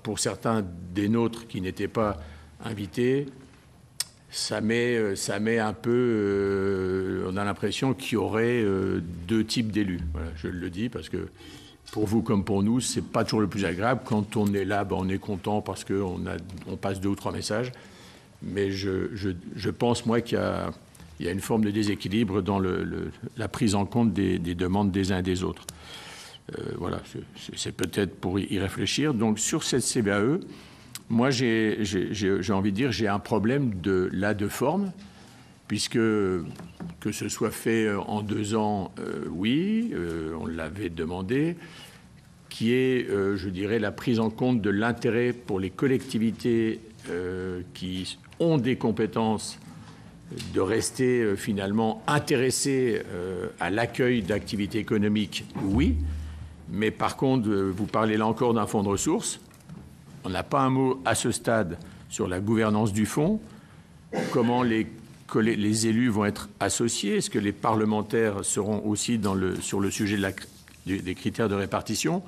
S4: pour certains des nôtres qui n'étaient pas invités, ça met un peu... on a l'impression qu'il y aurait deux types d'élus. Voilà, je le dis parce que pour vous comme pour nous, c'est pas toujours le plus agréable. Quand on est là, on est content parce qu'on passe 2 ou 3 messages. Mais je pense, moi, qu'il y a une forme de déséquilibre dans la prise en compte des demandes des uns et des autres. Voilà, c'est peut-être pour y réfléchir. Donc, sur cette CVAE, moi, j'ai envie de dire, j'ai un problème de forme, puisque que ce soit fait en 2 ans, oui, on l'avait demandé, qui est, je dirais, la prise en compte de l'intérêt pour les collectivités qui ont des compétences de rester finalement intéressés à l'accueil d'activités économiques, oui, mais par contre, vous parlez là encore d'un fonds de ressources. On n'a pas un mot à ce stade sur la gouvernance du fonds, comment les élus vont être associés, est-ce que les parlementaires seront aussi sur le sujet des critères de répartition.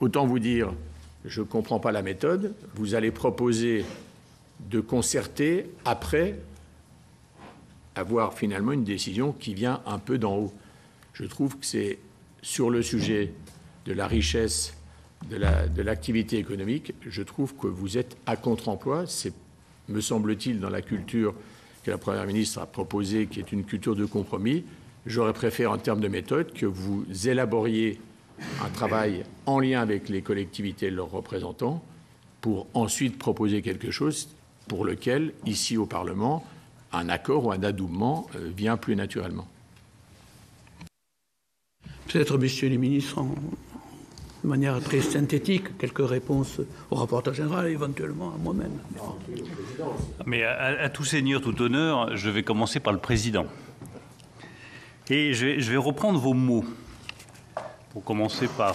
S4: Autant vous dire, je ne comprends pas la méthode, vous allez proposer de concerter après avoir finalement une décision qui vient un peu d'en haut. Je trouve que c'est sur le sujet de la richesse de l'activité économique, je trouve que vous êtes à contre-emploi. C'est, me semble-t-il, dans la culture que la Première ministre a proposée, qui est une culture de compromis. J'aurais préféré, en termes de méthode, que vous élaboriez un travail en lien avec les collectivités et leurs représentants pour ensuite proposer quelque chose pour lequel, ici au Parlement, un accord ou un adoubement vient plus naturellement.
S1: Peut-être, messieurs les ministres, de manière très synthétique, quelques réponses au rapporteur général et éventuellement à moi-même.
S2: Mais à tout seigneur, tout honneur, je vais commencer par le président. Et je vais reprendre vos mots, pour commencer par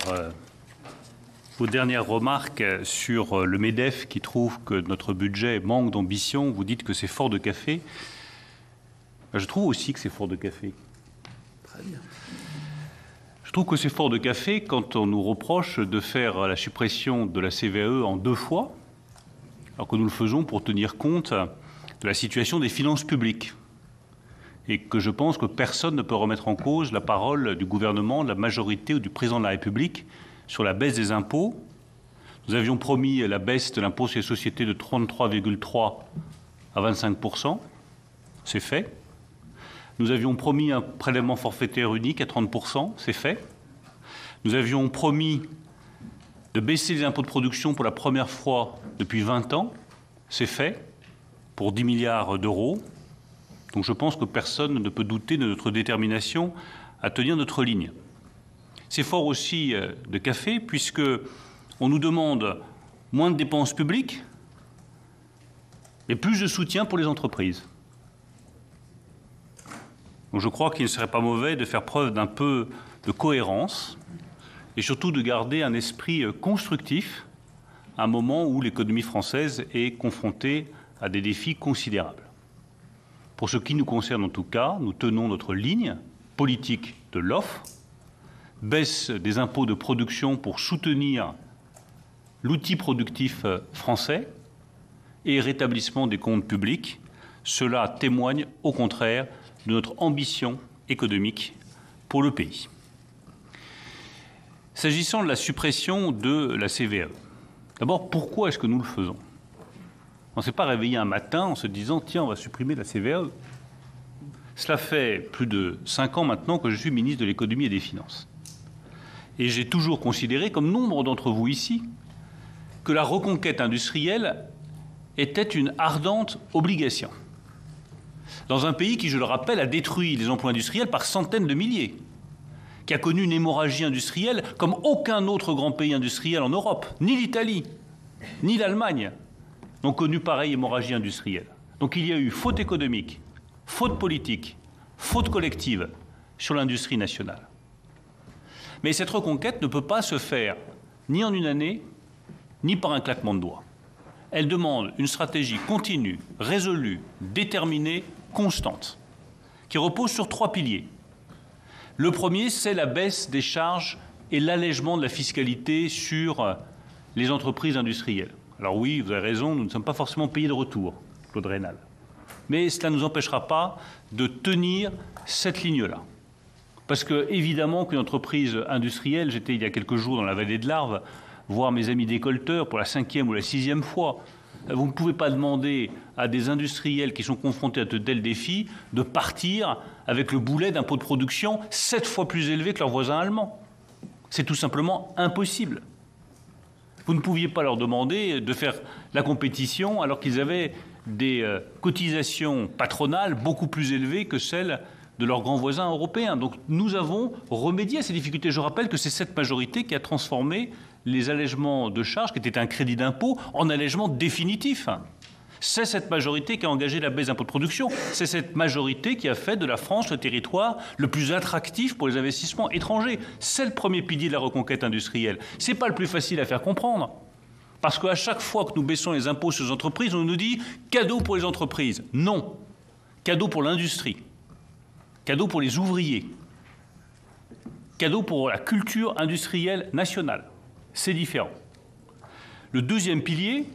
S2: vos dernières remarques sur le MEDEF qui trouve que notre budget manque d'ambition. Vous dites que c'est fort de café. Je trouve aussi que c'est fort de café.
S1: Très bien.
S2: Je trouve que c'est fort de café quand on nous reproche de faire la suppression de la CVAE en 2 fois, alors que nous le faisons pour tenir compte de la situation des finances publiques. Et que je pense que personne ne peut remettre en cause la parole du gouvernement, de la majorité ou du président de la République sur la baisse des impôts. Nous avions promis la baisse de l'impôt sur les sociétés de 33,3 à 25%. C'est fait. Nous avions promis un prélèvement forfaitaire unique à 30%, c'est fait. Nous avions promis de baisser les impôts de production pour la première fois depuis 20 ans, c'est fait, pour 10 milliards d'euros. Donc je pense que personne ne peut douter de notre détermination à tenir notre ligne. C'est fort aussi de café, puisque on nous demande moins de dépenses publiques, mais plus de soutien pour les entreprises. Donc je crois qu'il ne serait pas mauvais de faire preuve d'un peu de cohérence et surtout de garder un esprit constructif à un moment où l'économie française est confrontée à des défis considérables. Pour ce qui nous concerne en tout cas, nous tenons notre ligne politique de l'offre, baisse des impôts de production pour soutenir l'outil productif français et rétablissement des comptes publics. Cela témoigne au contraire de notre ambition économique pour le pays. S'agissant de la suppression de la CVAE, d'abord, pourquoi est-ce que nous le faisons? On ne s'est pas réveillé un matin en se disant « Tiens, on va supprimer la CVAE ». Cela fait plus de 5 ans maintenant que je suis ministre de l'économie et des finances. Et j'ai toujours considéré, comme nombre d'entre vous ici, que la reconquête industrielle était une ardente obligation. Dans un pays qui, je le rappelle, a détruit les emplois industriels par centaines de milliers, qui a connu une hémorragie industrielle comme aucun autre grand pays industriel en Europe, ni l'Italie, ni l'Allemagne n'ont connu pareille hémorragie industrielle. Donc il y a eu faute économique, faute politique, faute collective sur l'industrie nationale. Mais cette reconquête ne peut pas se faire ni en une année, ni par un claquement de doigts. Elle demande une stratégie continue, résolue, déterminée, constante, qui repose sur 3 piliers. Le premier, c'est la baisse des charges et l'allègement de la fiscalité sur les entreprises industrielles. Alors oui, vous avez raison, nous ne sommes pas forcément payés de retour, Claude Raynal. Mais cela ne nous empêchera pas de tenir cette ligne-là. Parce que, évidemment, qu'une entreprise industrielle, j'étais il y a quelques jours dans la vallée de l'Arve, voir mes amis décolteurs pour la 5e ou la 6e fois. Vous ne pouvez pas demander à des industriels qui sont confrontés à de tels défis de partir avec le boulet d'impôt de production 7 fois plus élevé que leurs voisins allemands. C'est tout simplement impossible. Vous ne pouviez pas leur demander de faire la compétition alors qu'ils avaient des cotisations patronales beaucoup plus élevées que celles de leurs grands voisins européens. Donc nous avons remédié à ces difficultés. Je rappelle que c'est cette majorité qui a transformé les allègements de charges, qui étaient un crédit d'impôt, en allègement définitif. C'est cette majorité qui a engagé la baisse d'impôt de production. C'est cette majorité qui a fait de la France le territoire le plus attractif pour les investissements étrangers. C'est le premier pilier de la reconquête industrielle. Ce n'est pas le plus facile à faire comprendre. Parce qu'à chaque fois que nous baissons les impôts sur les entreprises, on nous dit « cadeau pour les entreprises ». Non. Cadeau pour l'industrie. Cadeau pour les ouvriers. Cadeau pour la culture industrielle nationale. C'est différent. Le deuxième pilier,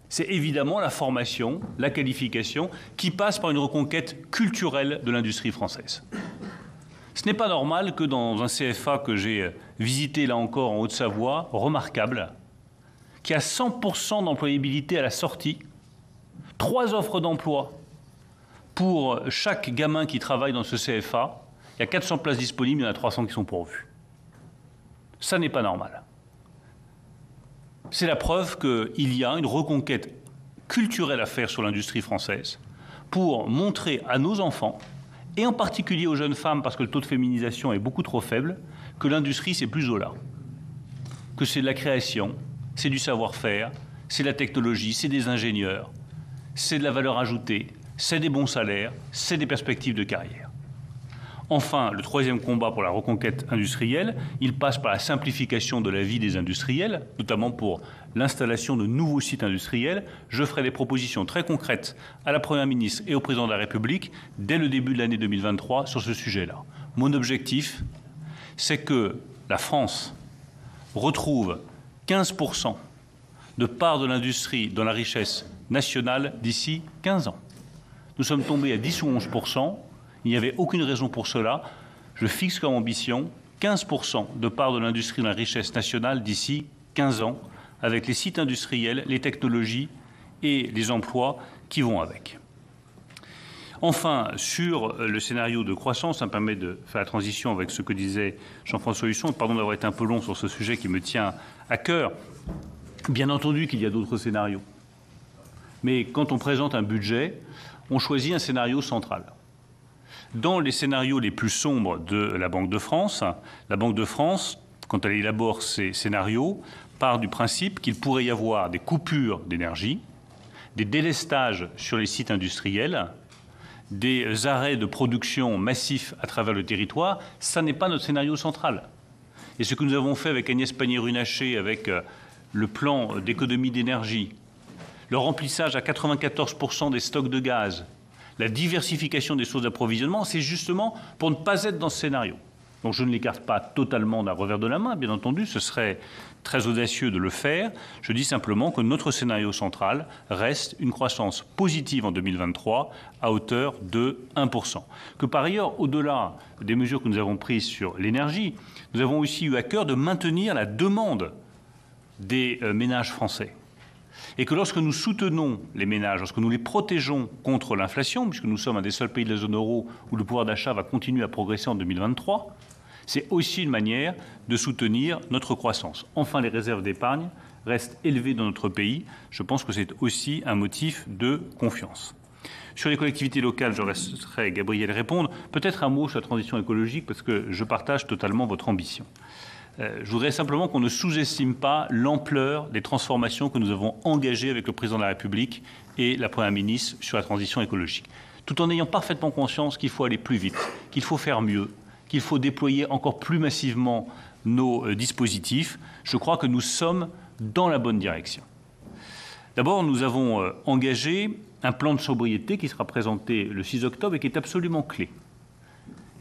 S2: c'est évidemment la formation, la qualification, qui passe par une reconquête culturelle de l'industrie française. Ce n'est pas normal que dans un CFA que j'ai visité là encore en Haute-Savoie, remarquable, qui a 100% d'employabilité à la sortie, 3 offres d'emploi pour chaque gamin qui travaille dans ce CFA, il y a 400 places disponibles, il y en a 300 qui sont pourvues. Ça n'est pas normal. C'est la preuve qu'il y a une reconquête culturelle à faire sur l'industrie française pour montrer à nos enfants, et en particulier aux jeunes femmes, parce que le taux de féminisation est beaucoup trop faible, que l'industrie, c'est plus Zola. Que c'est de la création, c'est du savoir-faire, c'est de la technologie, c'est des ingénieurs, c'est de la valeur ajoutée, c'est des bons salaires, c'est des perspectives de carrière. Enfin, le troisième combat pour la reconquête industrielle, il passe par la simplification de la vie des industriels, notamment pour l'installation de nouveaux sites industriels. Je ferai des propositions très concrètes à la Première ministre et au Président de la République dès le début de l'année 2023 sur ce sujet-là. Mon objectif, c'est que la France retrouve 15% de part de l'industrie dans la richesse nationale d'ici 15 ans. Nous sommes tombés à 10 ou 11%. Il n'y avait aucune raison pour cela. Je fixe comme ambition 15% de part de l'industrie dans la richesse nationale d'ici 15 ans, avec les sites industriels, les technologies et les emplois qui vont avec. Enfin, sur le scénario de croissance, ça me permet de faire la transition avec ce que disait Jean-François Husson. Pardon d'avoir été un peu long sur ce sujet qui me tient à cœur. Bien entendu qu'il y a d'autres scénarios. Mais quand on présente un budget, on choisit un scénario central. Dans les scénarios les plus sombres de la Banque de France, quand elle élabore ces scénarios, part du principe qu'il pourrait y avoir des coupures d'énergie, des délestages sur les sites industriels, des arrêts de production massifs à travers le territoire. Ça n'est pas notre scénario central. Et ce que nous avons fait avec Agnès Pannier-Runacher, avec le plan d'économie d'énergie, le remplissage à 94% des stocks de gaz, la diversification des sources d'approvisionnement, c'est justement pour ne pas être dans ce scénario. Donc je ne l'écarte pas totalement d'un revers de la main, bien entendu, ce serait très audacieux de le faire. Je dis simplement que notre scénario central reste une croissance positive en 2023 à hauteur de 1%. Que par ailleurs, au-delà des mesures que nous avons prises sur l'énergie, nous avons aussi eu à cœur de maintenir la demande des ménages français. Et que lorsque nous soutenons les ménages, lorsque nous les protégeons contre l'inflation, puisque nous sommes un des seuls pays de la zone euro où le pouvoir d'achat va continuer à progresser en 2023, c'est aussi une manière de soutenir notre croissance. Enfin, les réserves d'épargne restent élevées dans notre pays. Je pense que c'est aussi un motif de confiance. Sur les collectivités locales, je laisserai Gabriel répondre. Peut-être un mot sur la transition écologique, parce que je partage totalement votre ambition. Je voudrais simplement qu'on ne sous-estime pas l'ampleur des transformations que nous avons engagées avec le Président de la République et la Première ministre sur la transition écologique, tout en ayant parfaitement conscience qu'il faut aller plus vite, qu'il faut faire mieux, qu'il faut déployer encore plus massivement nos dispositifs. Je crois que nous sommes dans la bonne direction. D'abord, nous avons engagé un plan de sobriété qui sera présenté le 6 octobre et qui est absolument clé.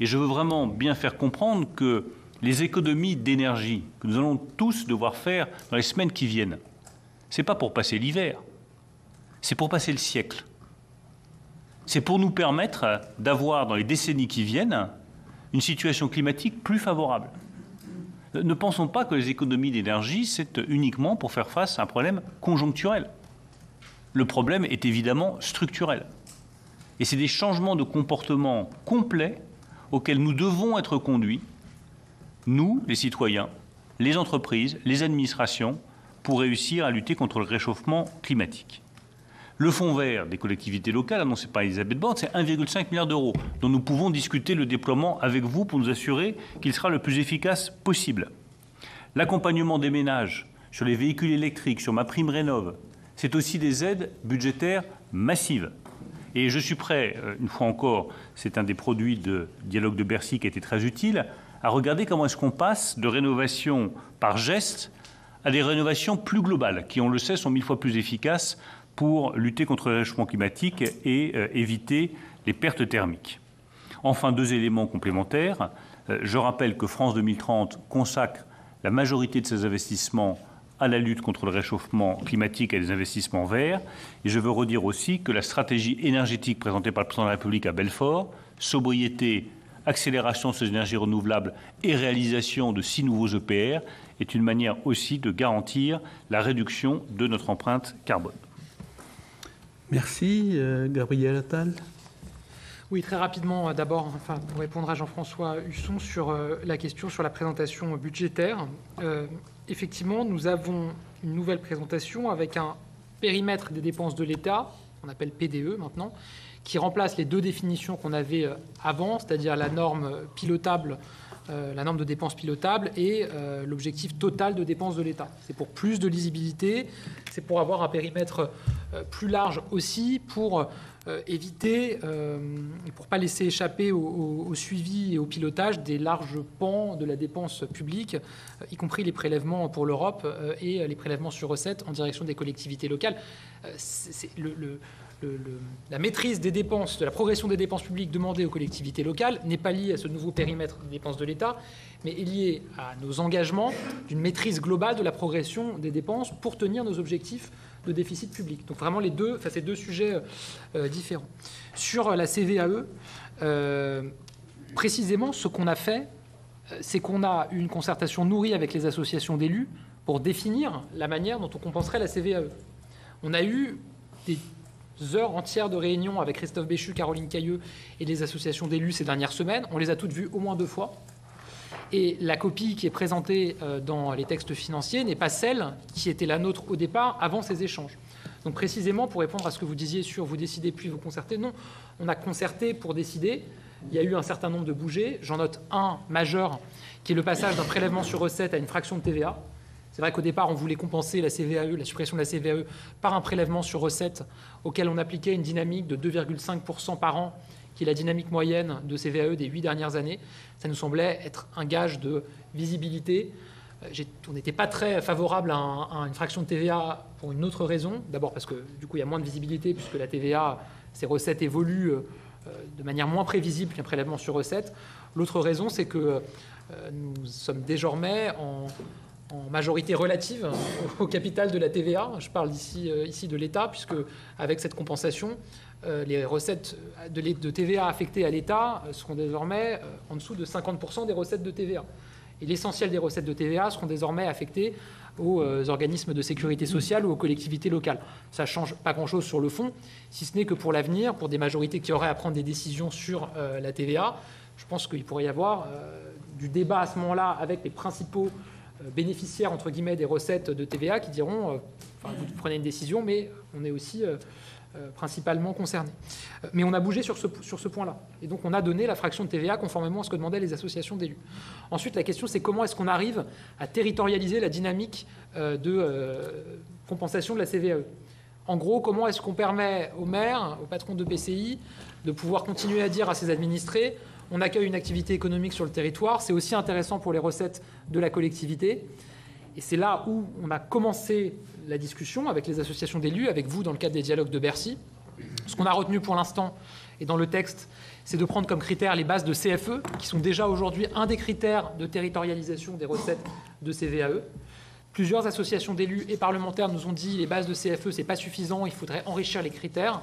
S2: Et je veux vraiment bien faire comprendre que les économies d'énergie que nous allons tous devoir faire dans les semaines qui viennent, ce n'est pas pour passer l'hiver, c'est pour passer le siècle. C'est pour nous permettre d'avoir, dans les décennies qui viennent, une situation climatique plus favorable. Ne pensons pas que les économies d'énergie, c'est uniquement pour faire face à un problème conjoncturel. Le problème est évidemment structurel. Et c'est des changements de comportement complets auxquels nous devons être conduits, nous, les citoyens, les entreprises, les administrations, pour réussir à lutter contre le réchauffement climatique. Le fonds vert des collectivités locales, annoncé par Elisabeth Borne, c'est 1,5 milliard d'euros, dont nous pouvons discuter le déploiement avec vous pour nous assurer qu'il sera le plus efficace possible. L'accompagnement des ménages sur les véhicules électriques, sur MaPrimeRénov', c'est aussi des aides budgétaires massives. Et je suis prêt, une fois encore, c'est un des produits de Dialogue de Bercy qui a été très utile, à regarder comment est-ce qu'on passe de rénovation par geste à des rénovations plus globales, qui, on le sait, sont 1000 fois plus efficaces pour lutter contre le réchauffement climatique et éviter les pertes thermiques. Enfin, 2 éléments complémentaires. Je rappelle que France 2030 consacre la majorité de ses investissements à la lutte contre le réchauffement climatique et des investissements verts. Et je veux redire aussi que la stratégie énergétique présentée par le Président de la République à Belfort, sobriété, accélération sur les énergies renouvelables et réalisation de 6 nouveaux EPR, est une manière aussi de garantir la réduction de notre empreinte carbone.
S1: Merci. Gabriel Attal.
S3: Oui, très rapidement, d'abord, pour répondre à Jean-François Husson sur la question sur la présentation budgétaire. Effectivement, nous avons une nouvelle présentation avec un périmètre des dépenses de l'État, qu'on appelle PDE maintenant, qui remplace les 2 définitions qu'on avait avant, c'est-à-dire la norme pilotable, la norme de dépenses pilotables et l'objectif total de dépenses de l'État. C'est pour plus de lisibilité, c'est pour avoir un périmètre plus large aussi, pour éviter, et pour ne pas laisser échapper au suivi et au pilotage des larges pans de la dépense publique, y compris les prélèvements pour l'Europe et les prélèvements sur recettes en direction des collectivités locales. C'est la maîtrise des dépenses, de la progression des dépenses publiques demandées aux collectivités locales n'est pas liée à ce nouveau périmètre des dépenses de l'État, mais est liée à nos engagements d'une maîtrise globale de la progression des dépenses pour tenir nos objectifs de déficit public. Donc vraiment c'est 2 sujets différents. Sur la CVAE, précisément ce qu'on a fait, c'est qu'on a eu une concertation nourrie avec les associations d'élus pour définir la manière dont on compenserait la CVAE. On a eu des heures entières de réunions avec Christophe Béchu, Caroline Cailleux et les associations d'élus ces dernières semaines. On les a toutes vues au moins 2 fois. Et la copie qui est présentée dans les textes financiers n'est pas celle qui était la nôtre au départ avant ces échanges. Donc précisément, pour répondre à ce que vous disiez sur vous décidez puis vous concertez, non, on a concerté pour décider. Il y a eu un certain nombre de bougés. J'en note un majeur qui est le passage d'un prélèvement sur recette à une fraction de TVA. C'est vrai qu'au départ, on voulait compenser la CVAE, la suppression de la CVAE, par un prélèvement sur recette auquel on appliquait une dynamique de 2,5% par an, qui est la dynamique moyenne de CVAE des 8 dernières années. Ça nous semblait être un gage de visibilité. On n'était pas très favorable à une fraction de TVA pour une autre raison. D'abord parce que du coup, il y a moins de visibilité puisque la TVA, ses recettes évoluent de manière moins prévisible qu'un prélèvement sur recette. L'autre raison, c'est que nous sommes désormais en majorité relative au capital de la TVA. Je parle ici de l'État, puisque avec cette compensation, les recettes de TVA affectées à l'État seront désormais en dessous de 50% des recettes de TVA. Et l'essentiel des recettes de TVA seront désormais affectées aux organismes de sécurité sociale ou aux collectivités locales. Ça ne change pas grand-chose sur le fond, si ce n'est que pour l'avenir, pour des majorités qui auraient à prendre des décisions sur la TVA, je pense qu'il pourrait y avoir du débat à ce moment-là avec les principaux bénéficiaires, entre guillemets, des recettes de TVA qui diront, vous prenez une décision, mais on est aussi principalement concernés. Mais on a bougé sur ce point-là. Et donc, on a donné la fraction de TVA conformément à ce que demandaient les associations d'élus. Ensuite, la question, c'est comment est-ce qu'on arrive à territorialiser la dynamique de compensation de la CVAE. En gros, comment est-ce qu'on permet aux maires, aux patrons de PCI, de pouvoir continuer à dire à ses administrés, on accueille une activité économique sur le territoire, c'est aussi intéressant pour les recettes de la collectivité. Et c'est là où on a commencé la discussion avec les associations d'élus, avec vous dans le cadre des dialogues de Bercy. Ce qu'on a retenu pour l'instant, et dans le texte, c'est de prendre comme critère les bases de CFE, qui sont déjà aujourd'hui un des critères de territorialisation des recettes de CVAE. Plusieurs associations d'élus et parlementaires nous ont dit les bases de CFE, ce n'est pas suffisant, il faudrait enrichir les critères.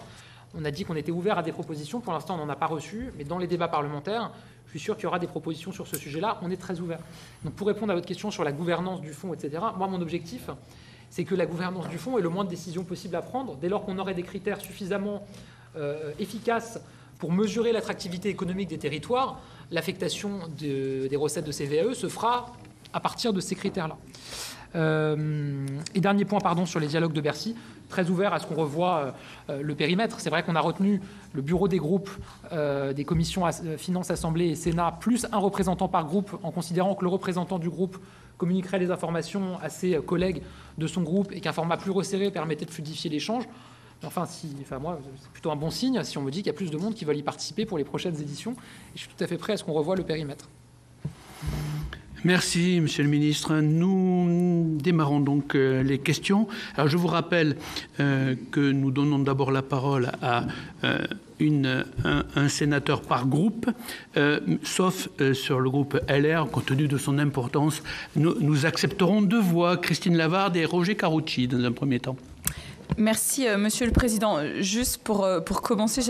S3: On a dit qu'on était ouvert à des propositions. Pour l'instant, on n'en a pas reçu, mais dans les débats parlementaires, je suis sûr qu'il y aura des propositions sur ce sujet-là. On est très ouvert. Donc, pour répondre à votre question sur la gouvernance du fonds, etc., moi, mon objectif, c'est que la gouvernance du fonds ait le moins de décisions possible à prendre. Dès lors qu'on aurait des critères suffisamment efficaces pour mesurer l'attractivité économique des territoires, l'affectation des recettes de CVAE se fera à partir de ces critères-là. Et dernier point, sur les dialogues de Bercy, très ouvert à ce qu'on revoie le périmètre. C'est vrai qu'on a retenu le bureau des groupes des commissions Finances, Assemblée et Sénat, plus un représentant par groupe, en considérant que le représentant du groupe communiquerait les informations à ses collègues de son groupe et qu'un format plus resserré permettait de fluidifier l'échange. Enfin, moi, c'est plutôt un bon signe si on me dit qu'il y a plus de monde qui veulent y participer pour les prochaines éditions. Et je suis tout à fait prêt à ce qu'on revoie le périmètre.
S1: Merci, Monsieur le Ministre. Nous démarrons donc les questions. Alors, je vous rappelle que nous donnons d'abord la parole à un sénateur par groupe, sauf sur le groupe LR, compte tenu de son importance. Nous accepterons 2 voix, Christine Lavarde et Roger Carucci, dans un premier temps.
S5: Merci, Monsieur le Président. Juste pour commencer,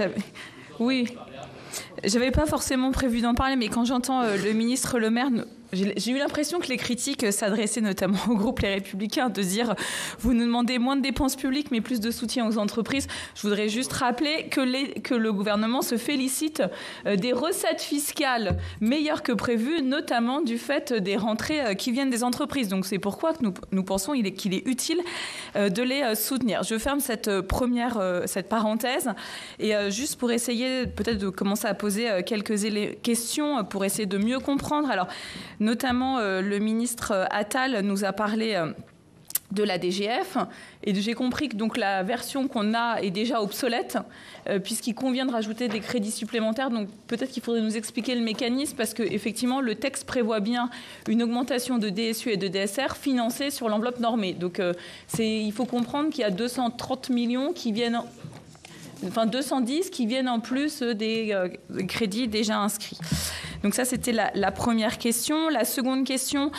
S5: j'avais pas forcément prévu d'en parler, mais quand j'entends le ministre Le Maire, j'ai eu l'impression que les critiques s'adressaient notamment au groupe Les Républicains, de dire vous nous demandez moins de dépenses publiques mais plus de soutien aux entreprises. Je voudrais juste rappeler que le gouvernement se félicite des recettes fiscales meilleures que prévues, notamment du fait des rentrées qui viennent des entreprises. Donc c'est pourquoi que nous pensons qu'il est utile de les soutenir. Je ferme cette parenthèse et juste pour essayer peut-être de commencer à poser quelques questions pour essayer de mieux comprendre. Alors, notamment, le ministre Attal nous a parlé de la DGF et j'ai compris que donc, la version qu'on a est déjà obsolète puisqu'il convient de rajouter des crédits supplémentaires. Donc peut-être qu'il faudrait nous expliquer le mécanisme parce qu'effectivement, le texte prévoit bien une augmentation de DSU et de DSR financée sur l'enveloppe normée. Donc il faut comprendre qu'il y a 230 millions qui viennent... 210 qui viennent en plus des crédits déjà inscrits. Donc ça, c'était la première question. La seconde question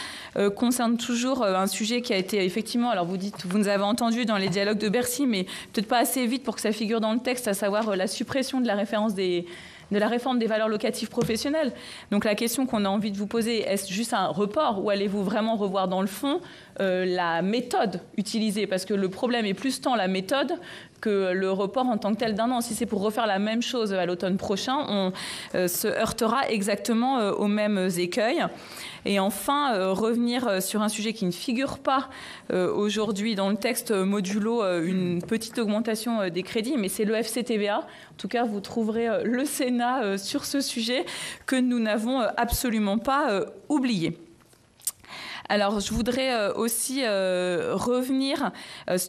S5: concerne toujours un sujet qui a été effectivement, alors vous nous avez entendu dans les dialogues de Bercy, mais peut-être pas assez vite pour que ça figure dans le texte, à savoir la suppression de la référence de la réforme des valeurs locatives professionnelles. Donc la question qu'on a envie de vous poser, est-ce juste un report ou allez-vous vraiment revoir dans le fond la méthode utilisée? Parce que le problème est plus tant la méthode que le report en tant que tel d'1 an. Si c'est pour refaire la même chose à l'automne prochain, on se heurtera exactement aux mêmes écueils. Et enfin, revenir sur un sujet qui ne figure pas aujourd'hui dans le texte modulo une petite augmentation des crédits, mais c'est le FCTVA. En tout cas, vous trouverez le Sénat sur ce sujet que nous n'avons absolument pas oublié. Alors, je voudrais aussi revenir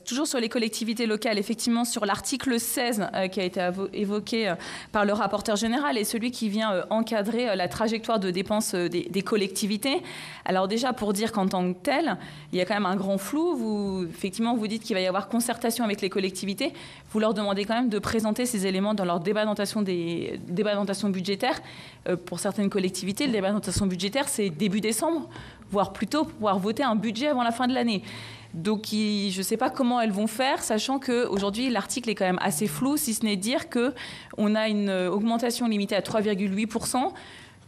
S5: toujours sur les collectivités locales, effectivement sur l'article 16 qui a été évoqué par le rapporteur général et celui qui vient encadrer la trajectoire de dépenses des collectivités. Alors déjà, pour dire qu'en tant que tel, il y a quand même un grand flou. Effectivement, vous dites qu'il va y avoir concertation avec les collectivités. Vous leur demandez quand même de présenter ces éléments dans leur débat d'orientation budgétaire. Pour certaines collectivités, le débat d'orientation budgétaire, c'est début décembre, voire plutôt pouvoir voter un budget avant la fin de l'année. Donc, je ne sais pas comment elles vont faire, sachant qu'aujourd'hui, l'article est quand même assez flou, si ce n'est dire qu'on a une augmentation limitée à 3,8%.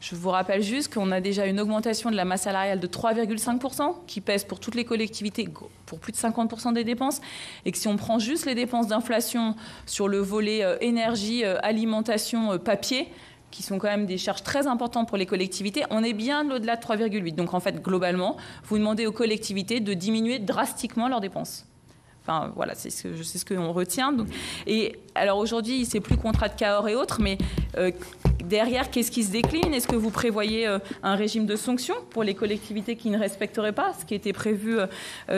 S5: Je vous rappelle juste qu'on a déjà une augmentation de la masse salariale de 3,5% qui pèse pour toutes les collectivités pour plus de 50% des dépenses. Et que si on prend juste les dépenses d'inflation sur le volet énergie, alimentation, papier, qui sont quand même des charges très importantes pour les collectivités, on est bien au-delà de 3,8. Donc en fait, globalement, vous demandez aux collectivités de diminuer drastiquement leurs dépenses. Enfin, voilà, c'est ce qu'on retient. Donc, et alors aujourd'hui, c'est plus contrat de Cahors et autres, mais derrière, qu'est-ce qui se décline? Est-ce que vous prévoyez un régime de sanctions pour les collectivités qui ne respecteraient pas ce qui était prévu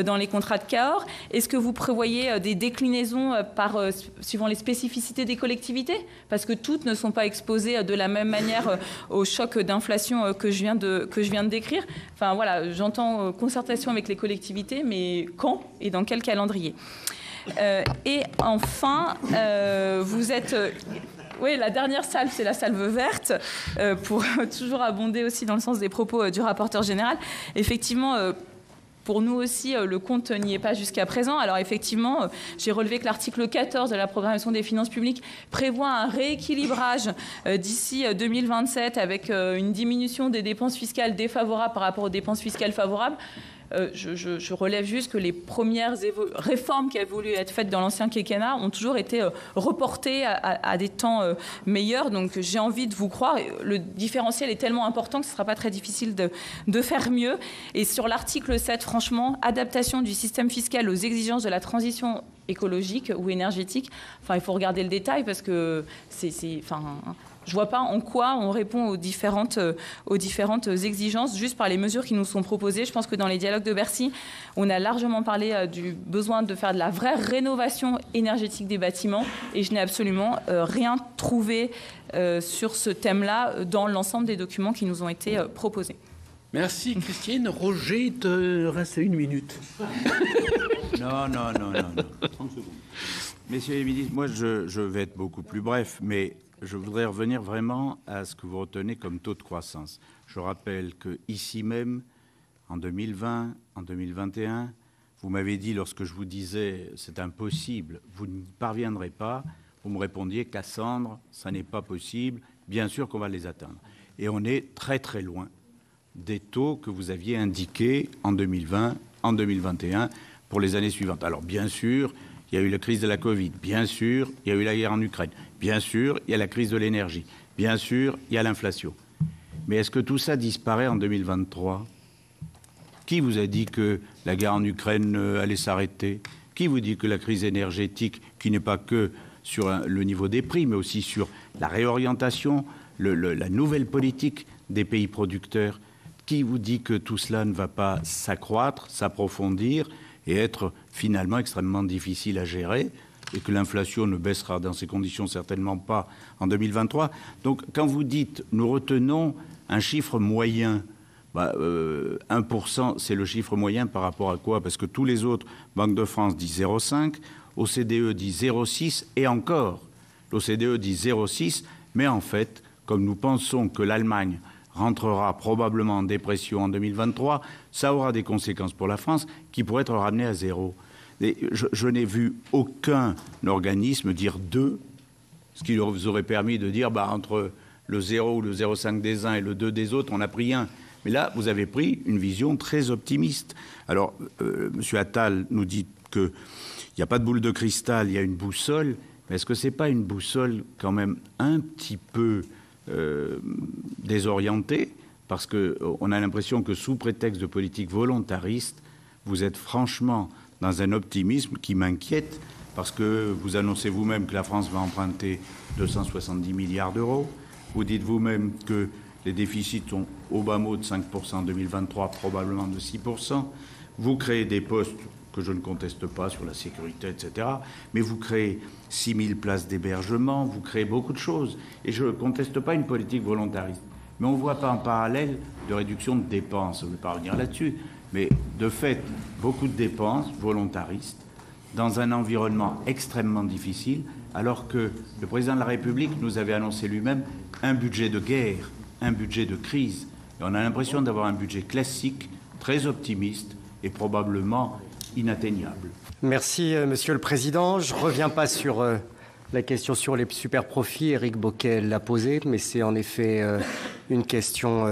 S5: dans les contrats de Cahors? Est-ce que vous prévoyez des déclinaisons suivant les spécificités des collectivités? Parce que toutes ne sont pas exposées de la même manière au choc d'inflation que je viens de décrire. Enfin voilà, j'entends concertation avec les collectivités, mais quand et dans quel calendrier? Et enfin, vous êtes... oui, la dernière salve, c'est la salve verte, pour toujours abonder aussi dans le sens des propos du rapporteur général. Effectivement, pour nous aussi, le compte n'y est pas jusqu'à présent. Alors effectivement, j'ai relevé que l'article 14 de la programmation des finances publiques prévoit un rééquilibrage d'ici 2027 avec une diminution des dépenses fiscales défavorables par rapport aux dépenses fiscales favorables. Je relève juste que les premières réformes qui avaient voulu être faites dans l'ancien quinquennat ont toujours été reportées à des temps meilleurs. Donc j'ai envie de vous croire. Le différentiel est tellement important que ce ne sera pas très difficile de faire mieux. Et sur l'article 7, franchement, adaptation du système fiscal aux exigences de la transition écologique ou énergétique. Enfin, il faut regarder le détail parce que je ne vois pas en quoi on répond aux différentes exigences juste par les mesures qui nous sont proposées. Je pense que dans les dialogues de Bercy, on a largement parlé du besoin de faire de la vraie rénovation énergétique des bâtiments et je n'ai absolument rien trouvé sur ce thème-là dans l'ensemble des documents qui nous ont été proposés.
S1: Merci Christine. Roger, il te reste 1 minute.
S6: Non. 30 secondes. Messieurs les ministres, moi je vais être beaucoup plus bref, mais je voudrais revenir vraiment à ce que vous retenez comme taux de croissance. Je rappelle que ici même, en 2020, en 2021, vous m'avez dit, lorsque je vous disais c'est impossible, vous n'y parviendrez pas, vous me répondiez Cassandre, ça n'est pas possible, bien sûr qu'on va les atteindre. Et on est très très loin des taux que vous aviez indiqués en 2020, en 2021, pour les années suivantes. Alors bien sûr, il y a eu la crise de la Covid, bien sûr, il y a eu la guerre en Ukraine, bien sûr, il y a la crise de l'énergie, bien sûr, il y a l'inflation. Mais est-ce que tout ça disparaît en 2023 ? Qui vous a dit que la guerre en Ukraine allait s'arrêter ? Qui vous dit que la crise énergétique, qui n'est pas que sur le niveau des prix, mais aussi sur la réorientation, la nouvelle politique des pays producteurs, qui vous dit que tout cela ne va pas s'accroître, s'approfondir et être finalement extrêmement difficile à gérer et que l'inflation ne baissera dans ces conditions certainement pas en 2023. Donc quand vous dites nous retenons un chiffre moyen, 1%, c'est le chiffre moyen par rapport à quoi? Parce que tous les autres, Banque de France dit 0,5, OCDE dit 0,6 et encore, l'OCDE dit 0,6, mais en fait, comme nous pensons que l'Allemagne rentrera probablement en dépression en 2023, ça aura des conséquences pour la France qui pourraient être ramenées à zéro. Et je n'ai vu aucun organisme dire 2, ce qui vous aurait permis de dire entre le 0 ou le 0,5 des uns et le 2 des autres, on a pris 1. Mais là, vous avez pris une vision très optimiste. Alors, M. Attal nous dit qu'il n'y a pas de boule de cristal, il y a une boussole. Mais est-ce que ce n'est pas une boussole quand même un petit peu désorientée, parce qu'on a l'impression que sous prétexte de politique volontariste, vous êtes franchement dans un optimisme qui m'inquiète, parce que vous annoncez vous-même que la France va emprunter 270 milliards d'euros. Vous dites vous-même que les déficits sont au bas mot de 5% en 2023, probablement de 6%. Vous créez des postes que je ne conteste pas sur la sécurité, etc. Mais vous créez 6 000 places d'hébergement, vous créez beaucoup de choses. Et je ne conteste pas une politique volontariste. Mais on ne voit pas en parallèle de réduction de dépenses. Je ne vais pas revenir là-dessus. Mais de fait, beaucoup de dépenses volontaristes dans un environnement extrêmement difficile, alors que le président de la République nous avait annoncé lui-même un budget de guerre, un budget de crise. Et on a l'impression d'avoir un budget classique, très optimiste et probablement inatteignable.
S7: Merci, Monsieur le Président. Je ne reviens pas sur la question sur les superprofits. Éric Bocquet l'a posée, mais c'est en effet une question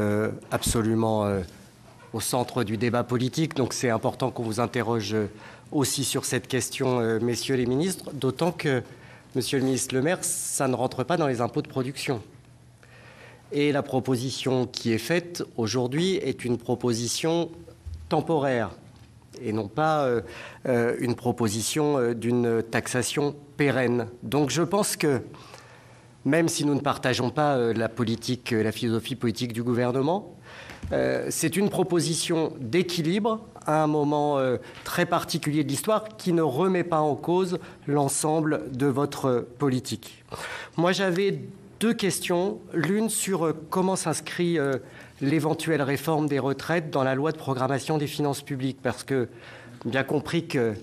S7: absolument au centre du débat politique. Donc c'est important qu'on vous interroge aussi sur cette question, messieurs les ministres, d'autant que, Monsieur le ministre Le Maire, ça ne rentre pas dans les impôts de production. Et la proposition qui est faite aujourd'hui est une proposition temporaire et non pas une proposition d'une taxation pérenne. Donc je pense que, même si nous ne partageons pas la philosophie politique du gouvernement, c'est une proposition d'équilibre à un moment très particulier de l'histoire qui ne remet pas en cause l'ensemble de votre politique. Moi, j'avais deux questions. L'une sur comment s'inscrit l'éventuelle réforme des retraites dans la loi de programmation des finances publiques, parce que, bien compris que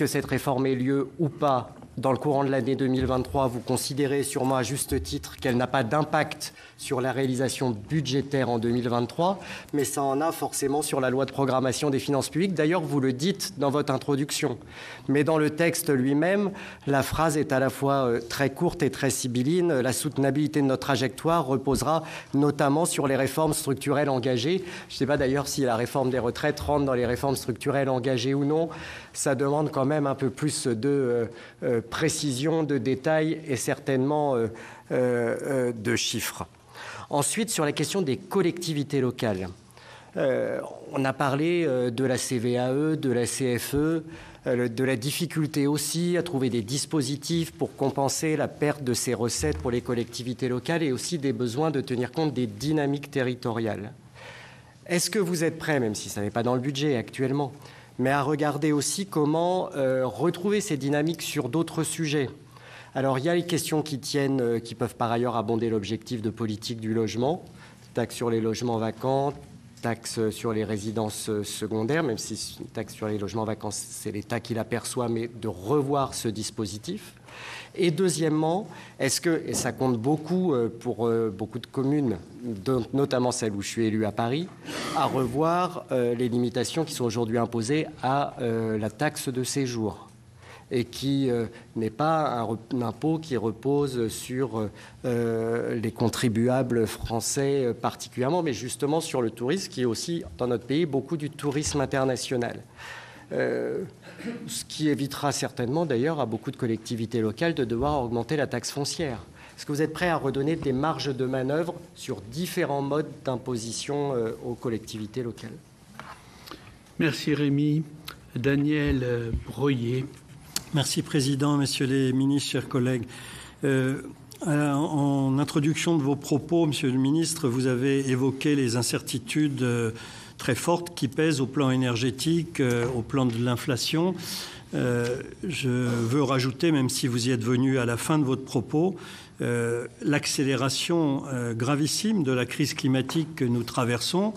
S7: cette réforme ait lieu ou pas dans le courant de l'année 2023, vous considérez sûrement à juste titre qu'elle n'a pas d'impact sur la réalisation budgétaire en 2023, mais ça en a forcément sur la loi de programmation des finances publiques. D'ailleurs, vous le dites dans votre introduction. Mais dans le texte lui-même, la phrase est à la fois très courte et très sibylline. La soutenabilité de notre trajectoire reposera notamment sur les réformes structurelles engagées. Je ne sais pas d'ailleurs si la réforme des retraites rentre dans les réformes structurelles engagées ou non. Ça demande quand même un peu plus de précision, de détails et certainement de chiffres. Ensuite, sur la question des collectivités locales, on a parlé de la CVAE, de la CFE, de la difficulté aussi à trouver des dispositifs pour compenser la perte de ces recettes pour les collectivités locales et aussi des besoins de tenir compte des dynamiques territoriales. Est-ce que vous êtes prêts, même si ça n'est pas dans le budget actuellement, mais à regarder aussi comment retrouver ces dynamiques sur d'autres sujets? Alors, il y a les questions qui peuvent par ailleurs abonder l'objectif de politique du logement, taxe sur les logements vacants, taxe sur les résidences secondaires, même si une taxe sur les logements vacants, c'est l'État qui l'aperçoit, mais de revoir ce dispositif. Et deuxièmement, est-ce que, et ça compte beaucoup pour beaucoup de communes, notamment celle où je suis élu à Paris, à revoir les limitations qui sont aujourd'hui imposées à la taxe de séjour et qui n'est pas un impôt qui repose sur les contribuables français particulièrement, mais justement sur le tourisme, qui est aussi, dans notre pays, beaucoup du tourisme international. Ce qui évitera certainement, d'ailleurs, à beaucoup de collectivités locales de devoir augmenter la taxe foncière. Est-ce que vous êtes prêt à redonner des marges de manœuvre sur différents modes d'imposition aux collectivités locales?
S1: Merci Rémi. Daniel Breuiller.
S8: Merci Président, Messieurs les ministres, chers collègues. En introduction de vos propos, Monsieur le Ministre, vous avez évoqué les incertitudes très fortes qui pèsent au plan énergétique, au plan de l'inflation. Je veux rajouter, même si vous y êtes venu à la fin de votre propos, l'accélération gravissime de la crise climatique que nous traversons.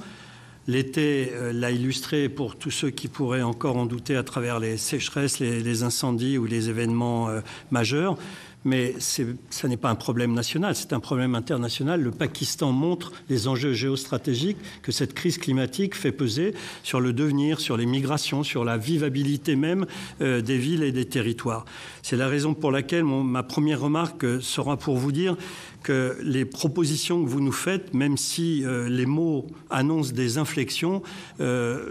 S8: L'été l'a illustré pour tous ceux qui pourraient encore en douter à travers les sécheresses, les incendies ou les événements majeurs. Mais ça n'est pas un problème national, c'est un problème international. Le Pakistan montre les enjeux géostratégiques que cette crise climatique fait peser sur le devenir, sur les migrations, sur la vivabilité même des villes et des territoires. C'est la raison pour laquelle ma première remarque sera pour vous dire que les propositions que vous nous faites, même si les mots annoncent des inflexions,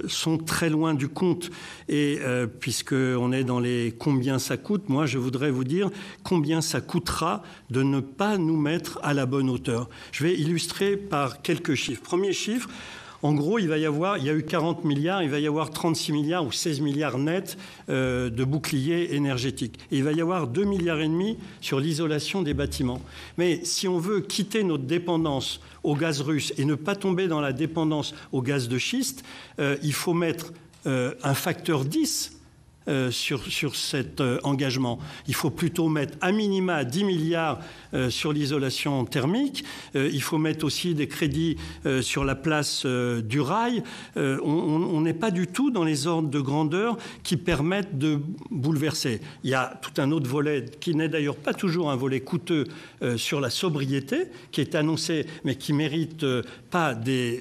S8: sont très loin du compte. Et puisqu'on est dans les combien ça coûte, moi je voudrais vous dire combien ça coûtera de ne pas nous mettre à la bonne hauteur. Je vais illustrer par quelques chiffres. Premier chiffre, en gros, il y a eu 40 milliards, il va y avoir 36 milliards ou 16 milliards nets de boucliers énergétiques. Et il va y avoir 2,5 milliards sur l'isolation des bâtiments. Mais si on veut quitter notre dépendance au gaz russe et ne pas tomber dans la dépendance au gaz de schiste, il faut mettre un facteur 10 sur cet engagement. Il faut plutôt mettre à minima 10 milliards sur l'isolation thermique. Il faut mettre aussi des crédits sur la place du rail. On n'est pas du tout dans les ordres de grandeur qui permettent de bouleverser. Il y a tout un autre volet qui n'est d'ailleurs pas toujours un volet coûteux sur la sobriété qui est annoncé mais qui mérite pas des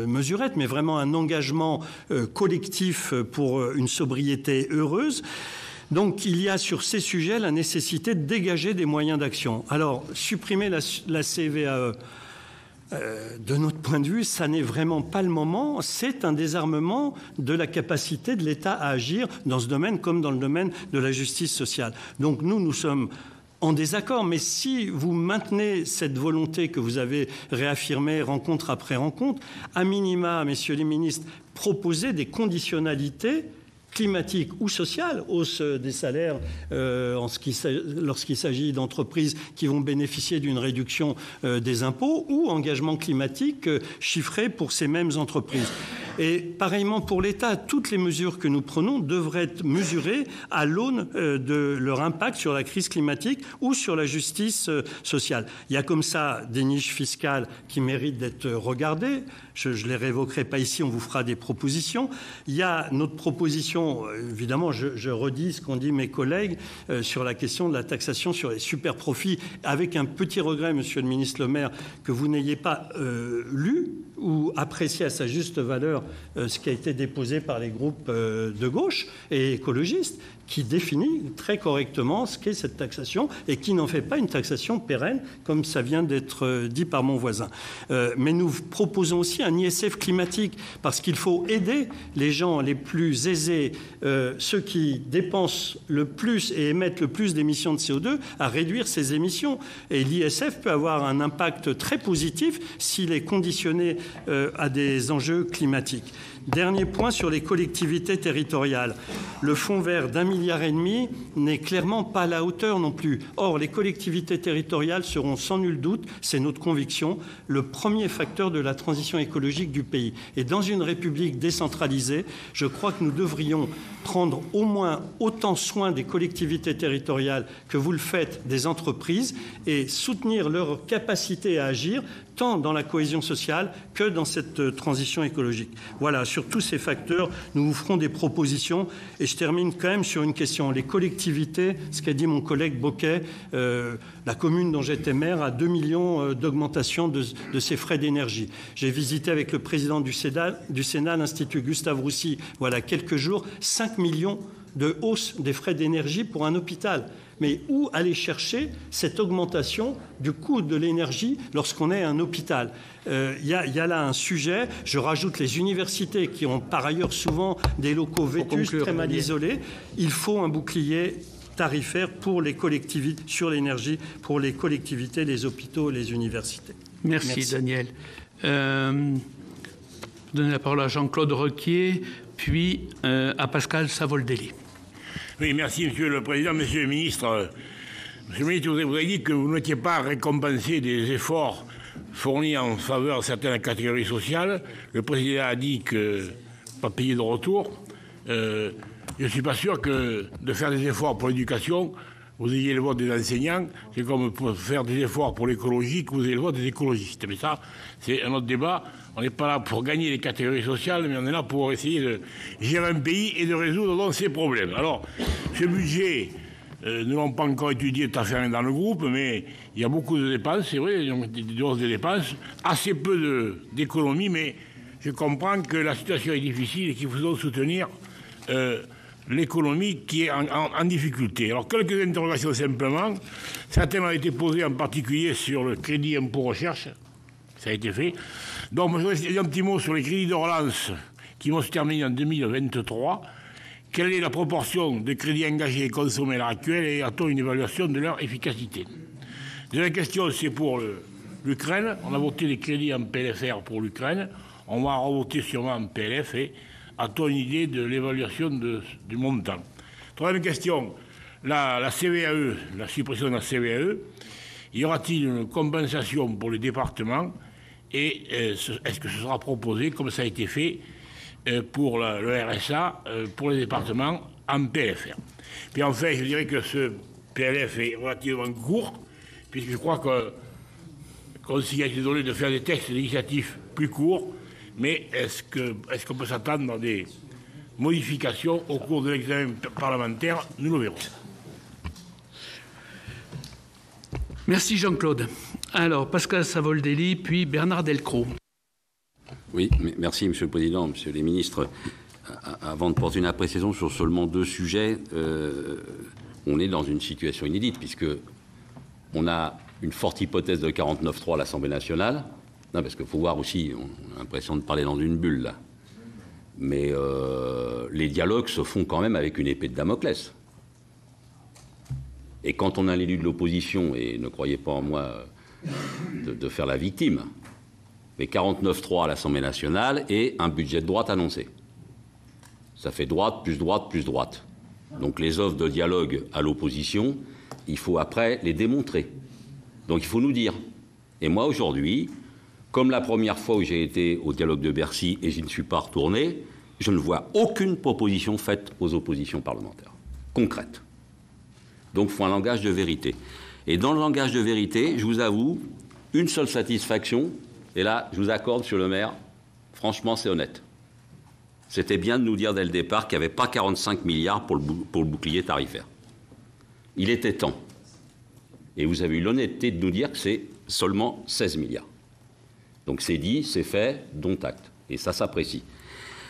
S8: mesurettes mais vraiment un engagement collectif pour une sobriété heureuse. Donc, il y a sur ces sujets la nécessité de dégager des moyens d'action. Alors, supprimer la CVAE, de notre point de vue, ça n'est vraiment pas le moment. C'est un désarmement de la capacité de l'État à agir dans ce domaine comme dans le domaine de la justice sociale. Donc, nous sommes en désaccord. Mais si vous maintenez cette volonté que vous avez réaffirmée rencontre après rencontre, à minima, messieurs les ministres, proposez des conditionnalités climatique ou sociale, hausse des salaires lorsqu'il s'agit d'entreprises qui vont bénéficier d'une réduction des impôts, ou engagement climatique chiffré pour ces mêmes entreprises. Et pareillement pour l'État, toutes les mesures que nous prenons devraient être mesurées à l'aune de leur impact sur la crise climatique ou sur la justice sociale. Il y a comme ça des niches fiscales qui méritent d'être regardées. Je ne les révoquerai pas ici, on vous fera des propositions. Il y a notre proposition, évidemment, je redis ce qu'ont dit mes collègues sur la question de la taxation sur les super profits, avec un petit regret, monsieur le ministre Le Maire, que vous n'ayez pas lu ou apprécié à sa juste valeur ce qui a été déposé par les groupes de gauche et écologistes, qui définit très correctement ce qu'est cette taxation et qui n'en fait pas une taxation pérenne, comme ça vient d'être dit par mon voisin. Mais nous proposons aussi un ISF climatique, parce qu'il faut aider les gens les plus aisés, ceux qui dépensent le plus et émettent le plus d'émissions de CO2, à réduire ces émissions. Et l'ISF peut avoir un impact très positif s'il est conditionné à des enjeux climatiques. Dernier point sur les collectivités territoriales. Le fonds vert d'1,5 milliard n'est clairement pas à la hauteur non plus. Or, les collectivités territoriales seront sans nul doute, c'est notre conviction, le premier facteur de la transition écologique du pays. Et dans une république décentralisée, je crois que nous devrions prendre au moins autant soin des collectivités territoriales que vous le faites des entreprises et soutenir leur capacité à agir tant dans la cohésion sociale que dans cette transition écologique. Voilà, sur tous ces facteurs, nous vous ferons des propositions. Et je termine quand même sur une question. Les collectivités, ce qu'a dit mon collègue Bocquet, la commune dont j'étais maire a 2 millions d'augmentation de ses frais d'énergie. J'ai visité avec le président du Sénat l'Institut Gustave Roussy, voilà quelques jours, 5 millions de hausse des frais d'énergie pour un hôpital. Mais où aller chercher cette augmentation du coût de l'énergie lorsqu'on est un hôpital? Il y a là un sujet. Je rajoute les universités qui ont par ailleurs souvent des locaux vétustes, très mal isolés. Il faut un bouclier tarifaire pour les collectivités, sur l'énergie, pour les collectivités, les hôpitaux, les universités.
S1: Merci. Daniel. Je donne la parole à Jean-Claude Requier, puis à Pascal Savoldelli.
S9: Oui, merci, Monsieur le Président. Monsieur le Ministre, vous avez dit que vous n'étiez pas récompensé des efforts fournis en faveur de certaines catégories sociales. Le Président a dit que pas payé de retour. Je ne suis pas sûr que de faire des efforts pour l'éducation, vous ayez le vote des enseignants. C'est comme pour faire des efforts pour l'écologie, que vous ayez le vote des écologistes. Mais ça, c'est un autre débat. On n'est pas là pour gagner les catégories sociales, mais on est là pour essayer de gérer un pays et de résoudre donc ces problèmes. Alors, ce budget, nous n'avons pas encore étudié tout à fait dans le groupe, mais il y a beaucoup de dépenses, c'est vrai, des hausses de dépenses, assez peu d'économies, mais je comprends que la situation est difficile et qu'il faut soutenir l'économie qui est en difficulté. Alors, quelques interrogations simplement. Certaines ont été posées en particulier sur le crédit impôt recherche. Ça a été fait. Donc, je voudrais dire un petit mot sur les crédits de relance qui vont se terminer en 2023. Quelle est la proportion de crédits engagés et consommés à l'heure actuelle et a-t-on une évaluation de leur efficacité? Deuxième question, c'est pour l'Ukraine. On a voté des crédits en PLFR pour l'Ukraine. On va revoter sûrement en PLF et a-t-on une idée de l'évaluation du montant? Troisième question, la CVAE, la suppression de la CVAE. Y aura-t-il une compensation pour les départements? Et est-ce que ce sera proposé, comme ça a été fait, pour le RSA, pour les départements en PLFR? Puis enfin, je dirais que ce PLF est relativement court, puisque je crois qu'on s'y a été donné de faire des textes législatifs plus courts, mais est-ce qu'on peut s'attendre à des modifications au cours de l'examen parlementaire? Nous le verrons.
S1: Merci Jean-Claude. Alors, Pascal Savoldelli, puis Bernard Delcros.
S10: Oui, merci Monsieur le Président, Monsieur les ministres. Avant de porter une appréciation sur seulement 2 sujets, on est dans une situation inédite, puisqu'on a une forte hypothèse de 49.3 à l'Assemblée nationale. Non, parce qu'il faut voir aussi, on a l'impression de parler dans une bulle, là. Mais les dialogues se font quand même avec une épée de Damoclès. Et quand on a l'élu de l'opposition, et ne croyez pas en moi de faire la victime, mais 49-3 à l'Assemblée nationale et un budget de droite annoncé. Ça fait droite, plus droite, plus droite. Donc les offres de dialogue à l'opposition, il faut après les démontrer. Donc il faut nous dire. Et moi aujourd'hui, comme la première fois où j'ai été au dialogue de Bercy et je ne suis pas retourné, je ne vois aucune proposition faite aux oppositions parlementaires, concrète. Donc il faut un langage de vérité. Et dans le langage de vérité, je vous avoue, une seule satisfaction, et là je vous accorde, monsieur le maire, franchement c'est honnête. C'était bien de nous dire dès le départ qu'il n'y avait pas 45 milliards pour le bouclier tarifaire. Il était temps. Et vous avez eu l'honnêteté de nous dire que c'est seulement 16 milliards. Donc c'est dit, c'est fait, dont acte. Et ça s'apprécie.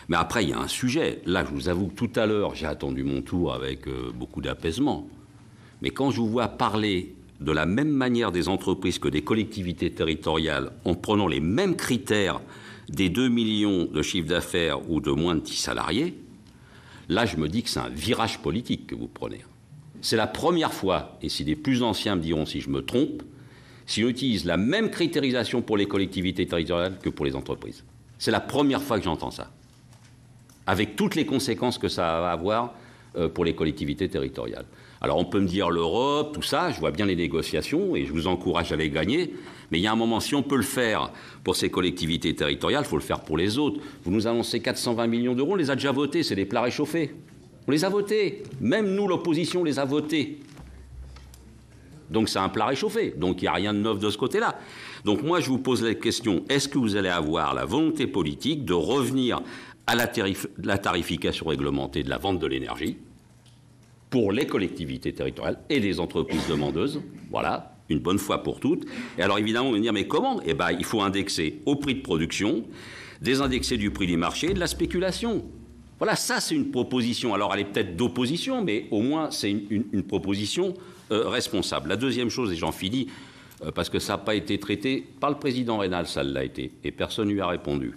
S10: Mais après, il y a un sujet. Là, je vous avoue que tout à l'heure, j'ai attendu mon tour avec beaucoup d'apaisement. Mais quand je vous vois parler de la même manière des entreprises que des collectivités territoriales, en prenant les mêmes critères des 2 millions de chiffre d'affaires ou de moins de 10 salariés, là, je me dis que c'est un virage politique que vous prenez. C'est la première fois, et si les plus anciens me diront si je me trompe, si on utilise la même critérisation pour les collectivités territoriales que pour les entreprises. C'est la première fois que j'entends ça, avec toutes les conséquences que ça va avoir pour les collectivités territoriales. Alors on peut me dire l'Europe, tout ça, je vois bien les négociations et je vous encourage à les gagner, mais il y a un moment, si on peut le faire pour ces collectivités territoriales, il faut le faire pour les autres. Vous nous annoncez 420 millions d'euros, on les a déjà votés, c'est des plats réchauffés. On les a votés, même nous l'opposition les a votés. Donc c'est un plat réchauffé, donc il n'y a rien de neuf de ce côté-là. Donc moi je vous pose la question, est-ce que vous allez avoir la volonté politique de revenir à la tarification réglementée de la vente de l'énergie pour les collectivités territoriales et les entreprises demandeuses, voilà, une bonne fois pour toutes. Et alors évidemment, on va me dire, mais comment ? Eh bien, il faut indexer au prix de production, désindexer du prix du marché et de la spéculation. Voilà, ça c'est une proposition. Alors elle est peut-être d'opposition, mais au moins c'est une proposition responsable. La deuxième chose, et j'en finis, parce que ça n'a pas été traité par le président Rénal, ça l'a été, et personne ne lui a répondu.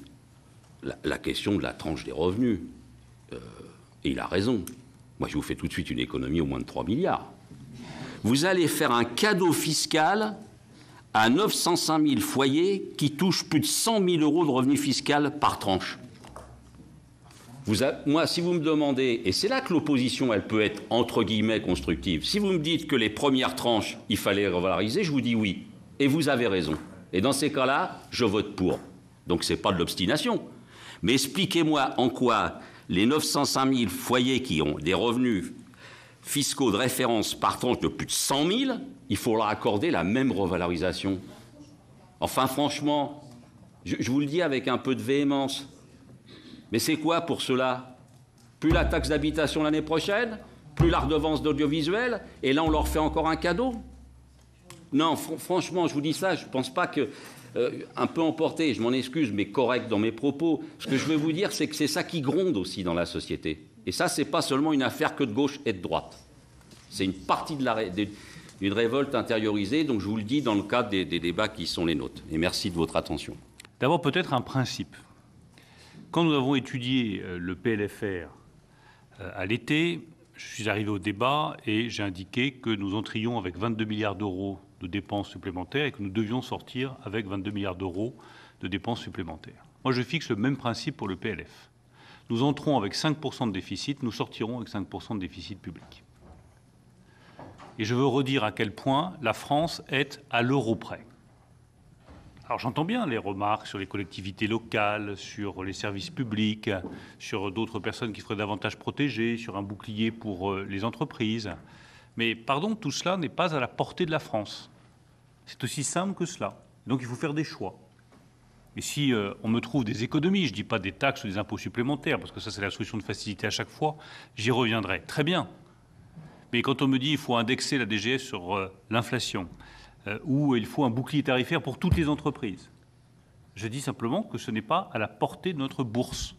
S10: La question de la tranche des revenus, et il a raison. Moi, je vous fais tout de suite une économie au moins de 3 milliards. Vous allez faire un cadeau fiscal à 905 000 foyers qui touchent plus de 100 000 euros de revenus fiscal par tranche. Moi, si vous me demandez, et c'est là que l'opposition, elle peut être entre guillemets constructive, si vous me dites que les premières tranches, il fallait revaloriser, je vous dis oui. Et vous avez raison. Et dans ces cas-là, je vote pour. Donc ce n'est pas de l'obstination. Mais expliquez-moi en quoi les 905 000 foyers qui ont des revenus fiscaux de référence par tranche de plus de 100 000, il faut leur accorder la même revalorisation. Enfin, franchement, je vous le dis avec un peu de véhémence, mais c'est quoi pour cela ? Plus la taxe d'habitation l'année prochaine, plus la redevance d'audiovisuel, et là on leur fait encore un cadeau ? Non, franchement, je vous dis ça, je ne pense pas que... un peu emporté, je m'en excuse, mais correct dans mes propos. Ce que je veux vous dire, c'est que c'est ça qui gronde aussi dans la société. Et ça, c'est pas seulement une affaire que de gauche et de droite. C'est une partie d'une révolte intériorisée, donc je vous le dis dans le cadre des débats qui sont les nôtres. Et merci de votre attention.
S2: D'abord, peut-être un principe. Quand nous avons étudié le PLFR à l'été, je suis arrivé au débat et j'ai indiqué que nous entrions avec 22 milliards d'euros de dépenses supplémentaires et que nous devions sortir avec 22 milliards d'euros de dépenses supplémentaires. Moi, je fixe le même principe pour le PLF. Nous entrons avec 5% de déficit, nous sortirons avec 5% de déficit public. Et je veux redire à quel point la France est à l'euro près. Alors j'entends bien les remarques sur les collectivités locales, sur les services publics, sur d'autres personnes qui seraient davantage protégées, sur un bouclier pour les entreprises. Mais pardon, tout cela n'est pas à la portée de la France. C'est aussi simple que cela. Donc il faut faire des choix. Et si on me trouve des économies, je ne dis pas des taxes ou des impôts supplémentaires, parce que ça c'est la solution de facilité à chaque fois, j'y reviendrai. Très bien. Mais quand on me dit qu'il faut indexer la DGF sur l'inflation, ou il faut un bouclier tarifaire pour toutes les entreprises, je dis simplement que ce n'est pas à la portée de notre bourse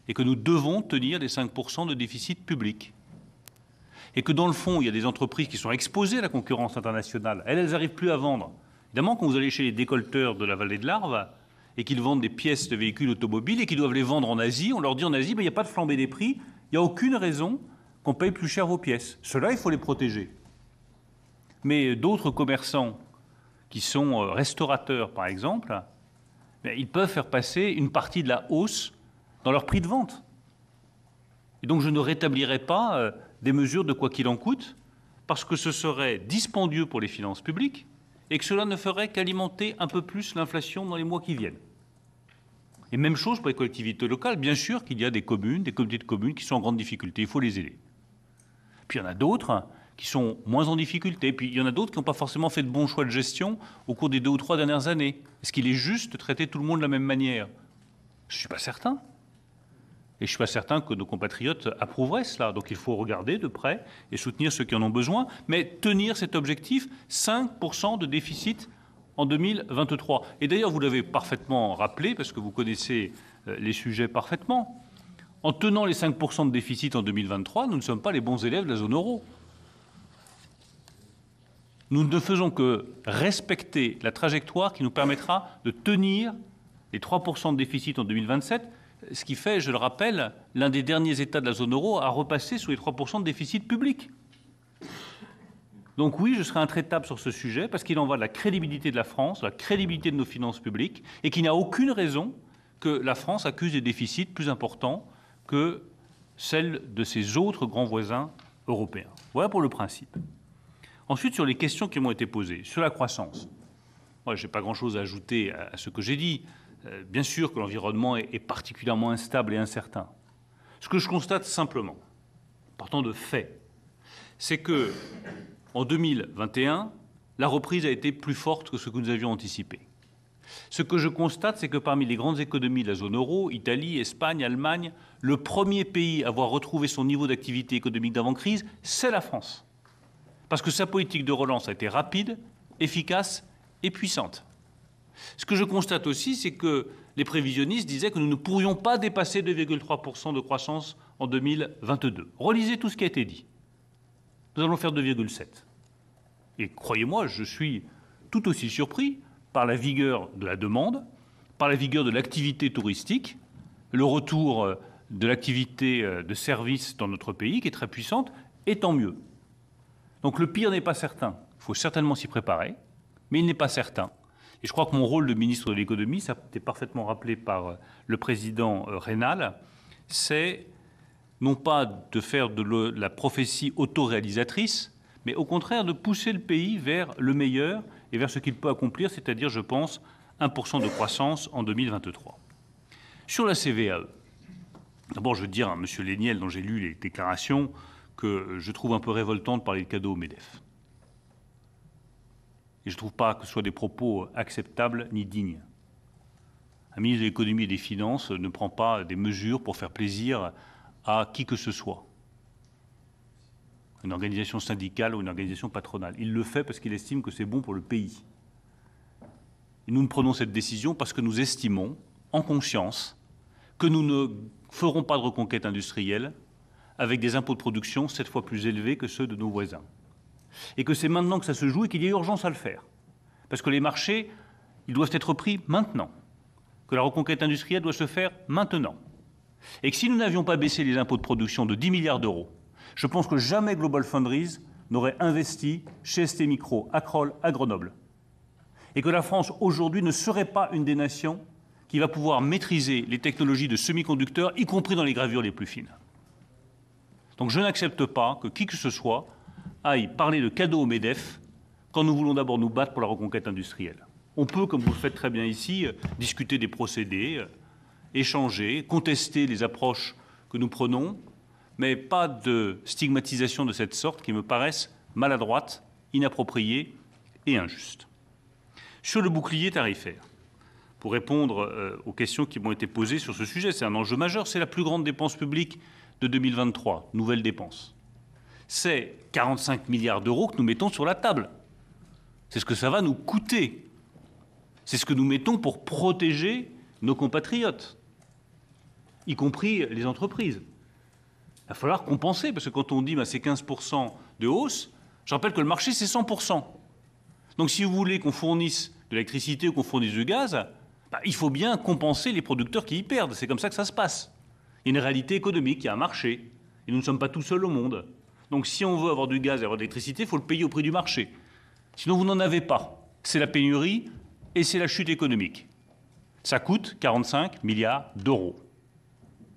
S2: et que nous devons tenir les 5% de déficit public. Et que dans le fond, il y a des entreprises qui sont exposées à la concurrence internationale. Elles n'arrivent plus à vendre. Évidemment, quand vous allez chez les décolteurs de la vallée de l'Arve et qu'ils vendent des pièces de véhicules automobiles et qu'ils doivent les vendre en Asie, on leur dit en Asie, il n'y a pas de flambée des prix, il n'y a aucune raison qu'on paye plus cher vos pièces. Ceux-là, il faut les protéger. Mais d'autres commerçants qui sont restaurateurs, par exemple, ils peuvent faire passer une partie de la hausse dans leur prix de vente. Et donc je ne rétablirai pas des mesures de quoi qu'il en coûte, parce que ce serait dispendieux pour les finances publiques et que cela ne ferait qu'alimenter un peu plus l'inflation dans les mois qui viennent. Et même chose pour les collectivités locales. Bien sûr qu'il y a des communes, des comités de communes qui sont en grande difficulté, il faut les aider. Puis il y en a d'autres qui sont moins en difficulté, puis il y en a d'autres qui n'ont pas forcément fait de bons choix de gestion au cours des 2 ou 3 dernières années. Est-ce qu'il est juste de traiter tout le monde de la même manière? Je ne suis pas certain. Et je ne suis pas certain que nos compatriotes approuveraient cela. Donc il faut regarder de près et soutenir ceux qui en ont besoin, mais tenir cet objectif, 5% de déficit en 2023. Et d'ailleurs, vous l'avez parfaitement rappelé, parce que vous connaissez les sujets parfaitement. En tenant les 5% de déficit en 2023, nous ne sommes pas les bons élèves de la zone euro. Nous ne faisons que respecter la trajectoire qui nous permettra de tenir les 3% de déficit en 2027, ce qui fait, je le rappelle, l'un des derniers États de la zone euro à repasser sous les 3% de déficit public. Donc oui, je serai intraitable sur ce sujet, parce qu'il en va de la crédibilité de la France, de la crédibilité de nos finances publiques, et qu'il n'y a aucune raison que la France accuse des déficits plus importants que celles de ses autres grands voisins européens. Voilà pour le principe. Ensuite, sur les questions qui m'ont été posées, sur la croissance. Moi, je n'ai pas grand-chose à ajouter à ce que j'ai dit. Bien sûr que l'environnement est particulièrement instable et incertain. Ce que je constate simplement, partant de faits, c'est que en 2021, la reprise a été plus forte que ce que nous avions anticipé. Ce que je constate, c'est que parmi les grandes économies de la zone euro, Italie, Espagne, Allemagne, le premier pays à avoir retrouvé son niveau d'activité économique d'avant-crise, c'est la France. Parce que sa politique de relance a été rapide, efficace et puissante. Ce que je constate aussi, c'est que les prévisionnistes disaient que nous ne pourrions pas dépasser 2,3% de croissance en 2022. Relisez tout ce qui a été dit. Nous allons faire 2,7. Et croyez-moi, je suis tout aussi surpris par la vigueur de la demande, par la vigueur de l'activité touristique, le retour de l'activité de service dans notre pays, qui est très puissante, et tant mieux. Donc le pire n'est pas certain. Il faut certainement s'y préparer, mais il n'est pas certain. Et je crois que mon rôle de ministre de l'économie, ça a été parfaitement rappelé par le président Reynal, c'est non pas de faire de la prophétie autoréalisatrice, mais au contraire de pousser le pays vers le meilleur et vers ce qu'il peut accomplir, c'est-à-dire, je pense, 1% de croissance en 2023. Sur la CVAE, d'abord, je veux dire à M. Léniel, dont j'ai lu les déclarations, que je trouve un peu révoltant de parler de cadeau au MEDEF. Et je ne trouve pas que ce soit des propos acceptables ni dignes. Un ministre de l'économie et des finances ne prend pas des mesures pour faire plaisir à qui que ce soit, une organisation syndicale ou une organisation patronale. Il le fait parce qu'il estime que c'est bon pour le pays. Et nous prenons cette décision parce que nous estimons, en conscience, que nous ne ferons pas de reconquête industrielle avec des impôts de production 7 fois plus élevés que ceux de nos voisins. Et que c'est maintenant que ça se joue et qu'il y a urgence à le faire. Parce que les marchés, ils doivent être pris maintenant. Que la reconquête industrielle doit se faire maintenant. Et que si nous n'avions pas baissé les impôts de production de 10 milliards d'euros, je pense que jamais GlobalFoundries n'aurait investi chez ST Micro, à Crolles, à Grenoble. Et que la France, aujourd'hui, ne serait pas une des nations qui va pouvoir maîtriser les technologies de semi-conducteurs, y compris dans les gravures les plus fines. Donc je n'accepte pas que qui que ce soit aille parler de cadeau au MEDEF quand nous voulons d'abord nous battre pour la reconquête industrielle. On peut, comme vous le faites très bien ici, discuter des procédés, échanger, contester les approches que nous prenons, mais pas de stigmatisation de cette sorte qui me paraissent maladroites, inappropriées et injustes. Sur le bouclier tarifaire, pour répondre aux questions qui m'ont été posées sur ce sujet, c'est un enjeu majeur, c'est la plus grande dépense publique de 2023, nouvelle dépense. C'est 45 milliards d'euros que nous mettons sur la table. C'est ce que ça va nous coûter. C'est ce que nous mettons pour protéger nos compatriotes, y compris les entreprises. Il va falloir compenser, parce que quand on dit c'est 15% de hausse, je rappelle que le marché, c'est 100%. Donc si vous voulez qu'on fournisse de l'électricité ou qu'on fournisse du gaz, il faut bien compenser les producteurs qui y perdent. C'est comme ça que ça se passe. Il y a une réalité économique, il y a un marché, et nous ne sommes pas tout seuls au monde. Donc si on veut avoir du gaz et avoir de l'électricité, il faut le payer au prix du marché. Sinon, vous n'en avez pas. C'est la pénurie et c'est la chute économique. Ça coûte 45 milliards d'euros.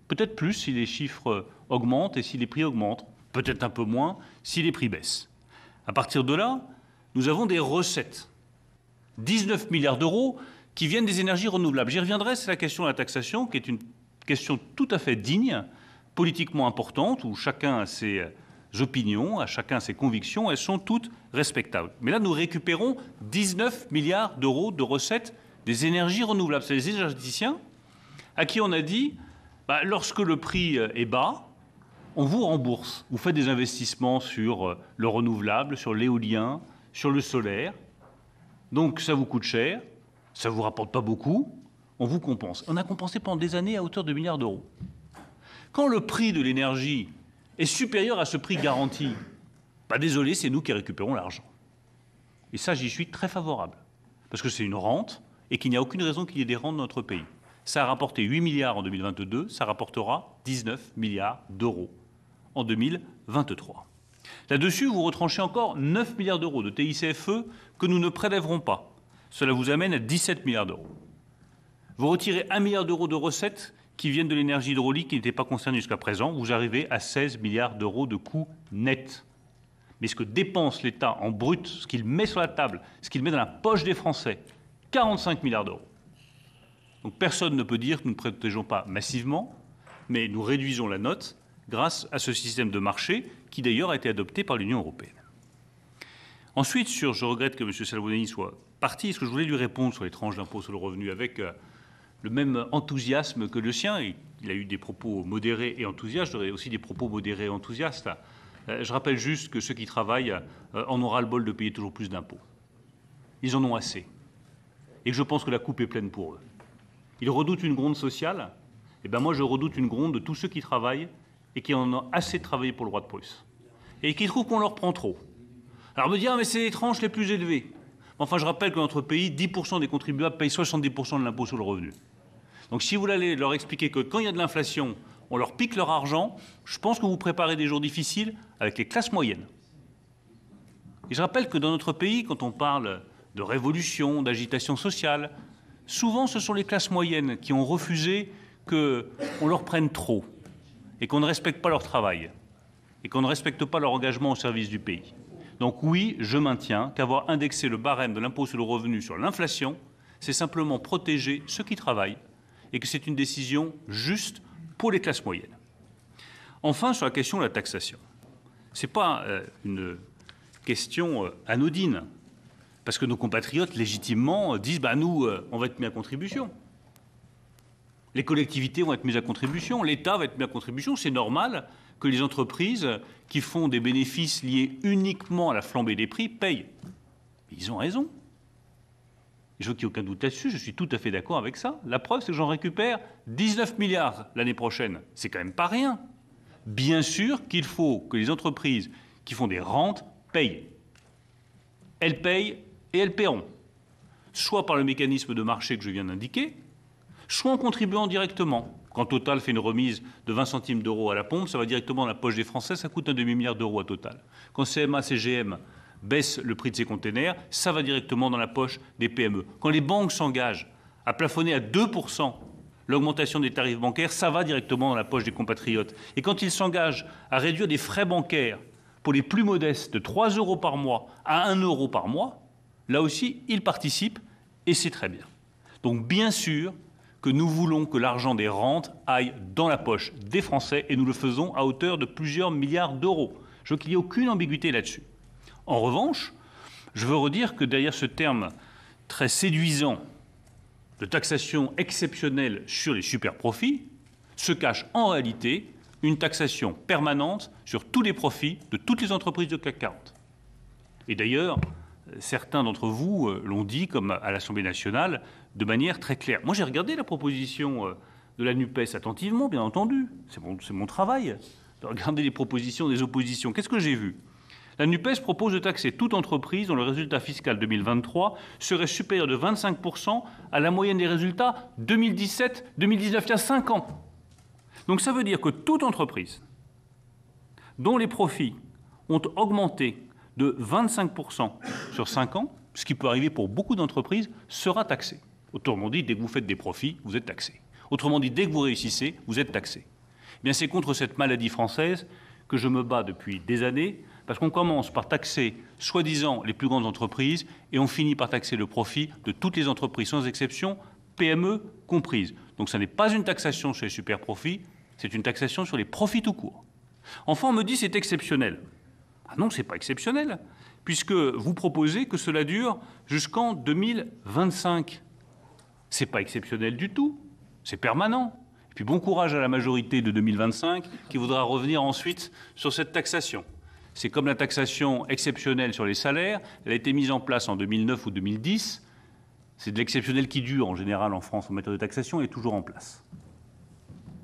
S2: Peut-être plus si les chiffres augmentent et si les prix augmentent. Peut-être un peu moins si les prix baissent. À partir de là, nous avons des recettes. 19 milliards d'euros qui viennent des énergies renouvelables. J'y reviendrai, c'est la question de la taxation, qui est une question tout à fait digne, politiquement importante, où chacun a ses opinions, chacun a ses convictions, elles sont toutes respectables. Mais là, nous récupérons 19 milliards d'euros de recettes des énergies renouvelables. C'est les énergéticiens à qui on a dit, lorsque le prix est bas, on vous rembourse. Vous faites des investissements sur le renouvelable, sur l'éolien, sur le solaire. Donc ça vous coûte cher, ça ne vous rapporte pas beaucoup, on vous compense. On a compensé pendant des années à hauteur de milliards d'euros. Quand le prix de l'énergie est supérieur à ce prix garanti, désolé, c'est nous qui récupérons l'argent. Et ça, j'y suis très favorable. Parce que c'est une rente et qu'il n'y a aucune raison qu'il y ait des rentes dans notre pays. Ça a rapporté 8 milliards en 2022, ça rapportera 19 milliards d'euros en 2023. Là-dessus, vous retranchez encore 9 milliards d'euros de TICFE que nous ne prélèverons pas. Cela vous amène à 17 milliards d'euros. Vous retirez 1 milliard d'euros de recettes qui viennent de l'énergie hydraulique qui n'était pas concernée jusqu'à présent. Vous arrivez à 16 milliards d'euros de coûts nets. Mais ce que dépense l'État en brut, ce qu'il met sur la table, ce qu'il met dans la poche des Français, 45 milliards d'euros. Donc personne ne peut dire que nous ne protégeons pas massivement, mais nous réduisons la note grâce à ce système de marché qui d'ailleurs a été adopté par l'Union européenne. Ensuite, je regrette que M. Salvini soit parti, parce que je voulais lui répondre sur les tranches d'impôt sur le revenu avec le même enthousiasme que le sien. Il a eu des propos modérés et enthousiastes, j'aurais aussi des propos modérés et enthousiastes. Je rappelle juste que ceux qui travaillent en aura le bol de payer toujours plus d'impôts. Ils en ont assez. Et je pense que la coupe est pleine pour eux. Ils redoutent une gronde sociale. Et moi, je redoute une gronde de tous ceux qui travaillent et qui en ont assez de travailler pour le roi de Prusse. Et qui trouvent qu'on leur prend trop. Alors me dire, mais c'est les tranches les plus élevées. Enfin, je rappelle que dans notre pays, 10% des contribuables payent 70% de l'impôt sur le revenu. Donc si vous allez leur expliquer que quand il y a de l'inflation, on leur pique leur argent, je pense que vous préparez des jours difficiles avec les classes moyennes. Et je rappelle que dans notre pays, quand on parle de révolution, d'agitation sociale, souvent ce sont les classes moyennes qui ont refusé qu'on leur prenne trop et qu'on ne respecte pas leur travail et qu'on ne respecte pas leur engagement au service du pays. Donc oui, je maintiens qu'avoir indexé le barème de l'impôt sur le revenu sur l'inflation, c'est simplement protéger ceux qui travaillent et que c'est une décision juste pour les classes moyennes. Enfin, sur la question de la taxation, ce n'est pas une question anodine, parce que nos compatriotes, légitimement, disent « nous, on va être mis à contribution ». Les collectivités vont être mises à contribution, l'État va être mis à contribution, c'est normal que les entreprises qui font des bénéfices liés uniquement à la flambée des prix payent. Ils ont raison. Je veux qu'il n'y ait aucun doute là-dessus, je suis tout à fait d'accord avec ça. La preuve, c'est que j'en récupère 19 milliards l'année prochaine. C'est quand même pas rien. Bien sûr qu'il faut que les entreprises qui font des rentes payent. Elles payent et elles paieront. Soit par le mécanisme de marché que je viens d'indiquer, soit en contribuant directement. Quand Total fait une remise de 20 centimes d'euros à la pompe, ça va directement dans la poche des Français, ça coûte un demi-milliard d'euros à Total. Quand CMA, CGM baisse le prix de ses containers, ça va directement dans la poche des PME. Quand les banques s'engagent à plafonner à 2% l'augmentation des tarifs bancaires, ça va directement dans la poche des compatriotes. Et quand ils s'engagent à réduire des frais bancaires pour les plus modestes de 3 € par mois à 1 € par mois, là aussi, ils participent et c'est très bien. Donc bien sûr que nous voulons que l'argent des rentes aille dans la poche des Français et nous le faisons à hauteur de plusieurs milliards d'euros. Je veux qu'il n'y ait aucune ambiguïté là-dessus. En revanche, je veux redire que derrière ce terme très séduisant de taxation exceptionnelle sur les superprofits se cache en réalité une taxation permanente sur tous les profits de toutes les entreprises de CAC 40. Et d'ailleurs, certains d'entre vous l'ont dit, comme à l'Assemblée nationale, de manière très claire. Moi, j'ai regardé la proposition de la NUPES attentivement, bien entendu. C'est mon travail de regarder les propositions des oppositions. Qu'est-ce que j'ai vu ? La NUPES propose de taxer toute entreprise dont le résultat fiscal 2023 serait supérieur de 25% à la moyenne des résultats 2017-2019, il y a 5 ans. Donc ça veut dire que toute entreprise dont les profits ont augmenté de 25% sur 5 ans, ce qui peut arriver pour beaucoup d'entreprises, sera taxé. Autrement dit, dès que vous faites des profits, vous êtes taxé. Autrement dit, dès que vous réussissez, vous êtes taxé. Eh bien, c'est contre cette maladie française que je me bats depuis des années, parce qu'on commence par taxer, soi-disant, les plus grandes entreprises, et on finit par taxer le profit de toutes les entreprises, sans exception, PME comprises. Donc, ce n'est pas une taxation sur les super-profits, c'est une taxation sur les profits tout court. Enfin, on me dit c'est exceptionnel. Ah non, ce n'est pas exceptionnel, puisque vous proposez que cela dure jusqu'en 2025. Ce n'est pas exceptionnel du tout, c'est permanent. Et puis bon courage à la majorité de 2025 qui voudra revenir ensuite sur cette taxation. C'est comme la taxation exceptionnelle sur les salaires, elle a été mise en place en 2009 ou 2010. C'est de l'exceptionnel qui dure en général en France en matière de taxation et est toujours en place.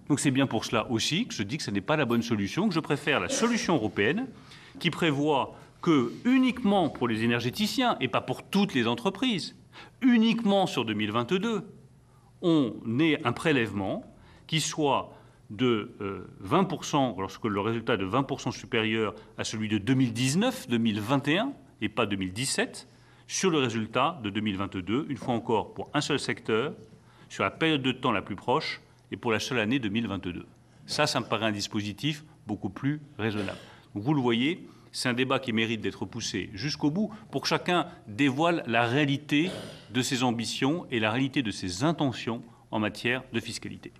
S2: Donc c'est bien pour cela aussi que je dis que ce n'est pas la bonne solution, que je préfère la solution européenne qui prévoit que uniquement pour les énergéticiens et pas pour toutes les entreprises, uniquement sur 2022, on ait un prélèvement qui soit de 20%, lorsque le résultat est de 20% supérieur à celui de 2019, 2021 et pas 2017, sur le résultat de 2022, une fois encore pour un seul secteur, sur la période de temps la plus proche et pour la seule année 2022. Ça me paraît un dispositif beaucoup plus raisonnable. Donc vous le voyez, c'est un débat qui mérite d'être poussé jusqu'au bout pour que chacun dévoile la réalité de ses ambitions et la réalité de ses intentions en matière de fiscalité.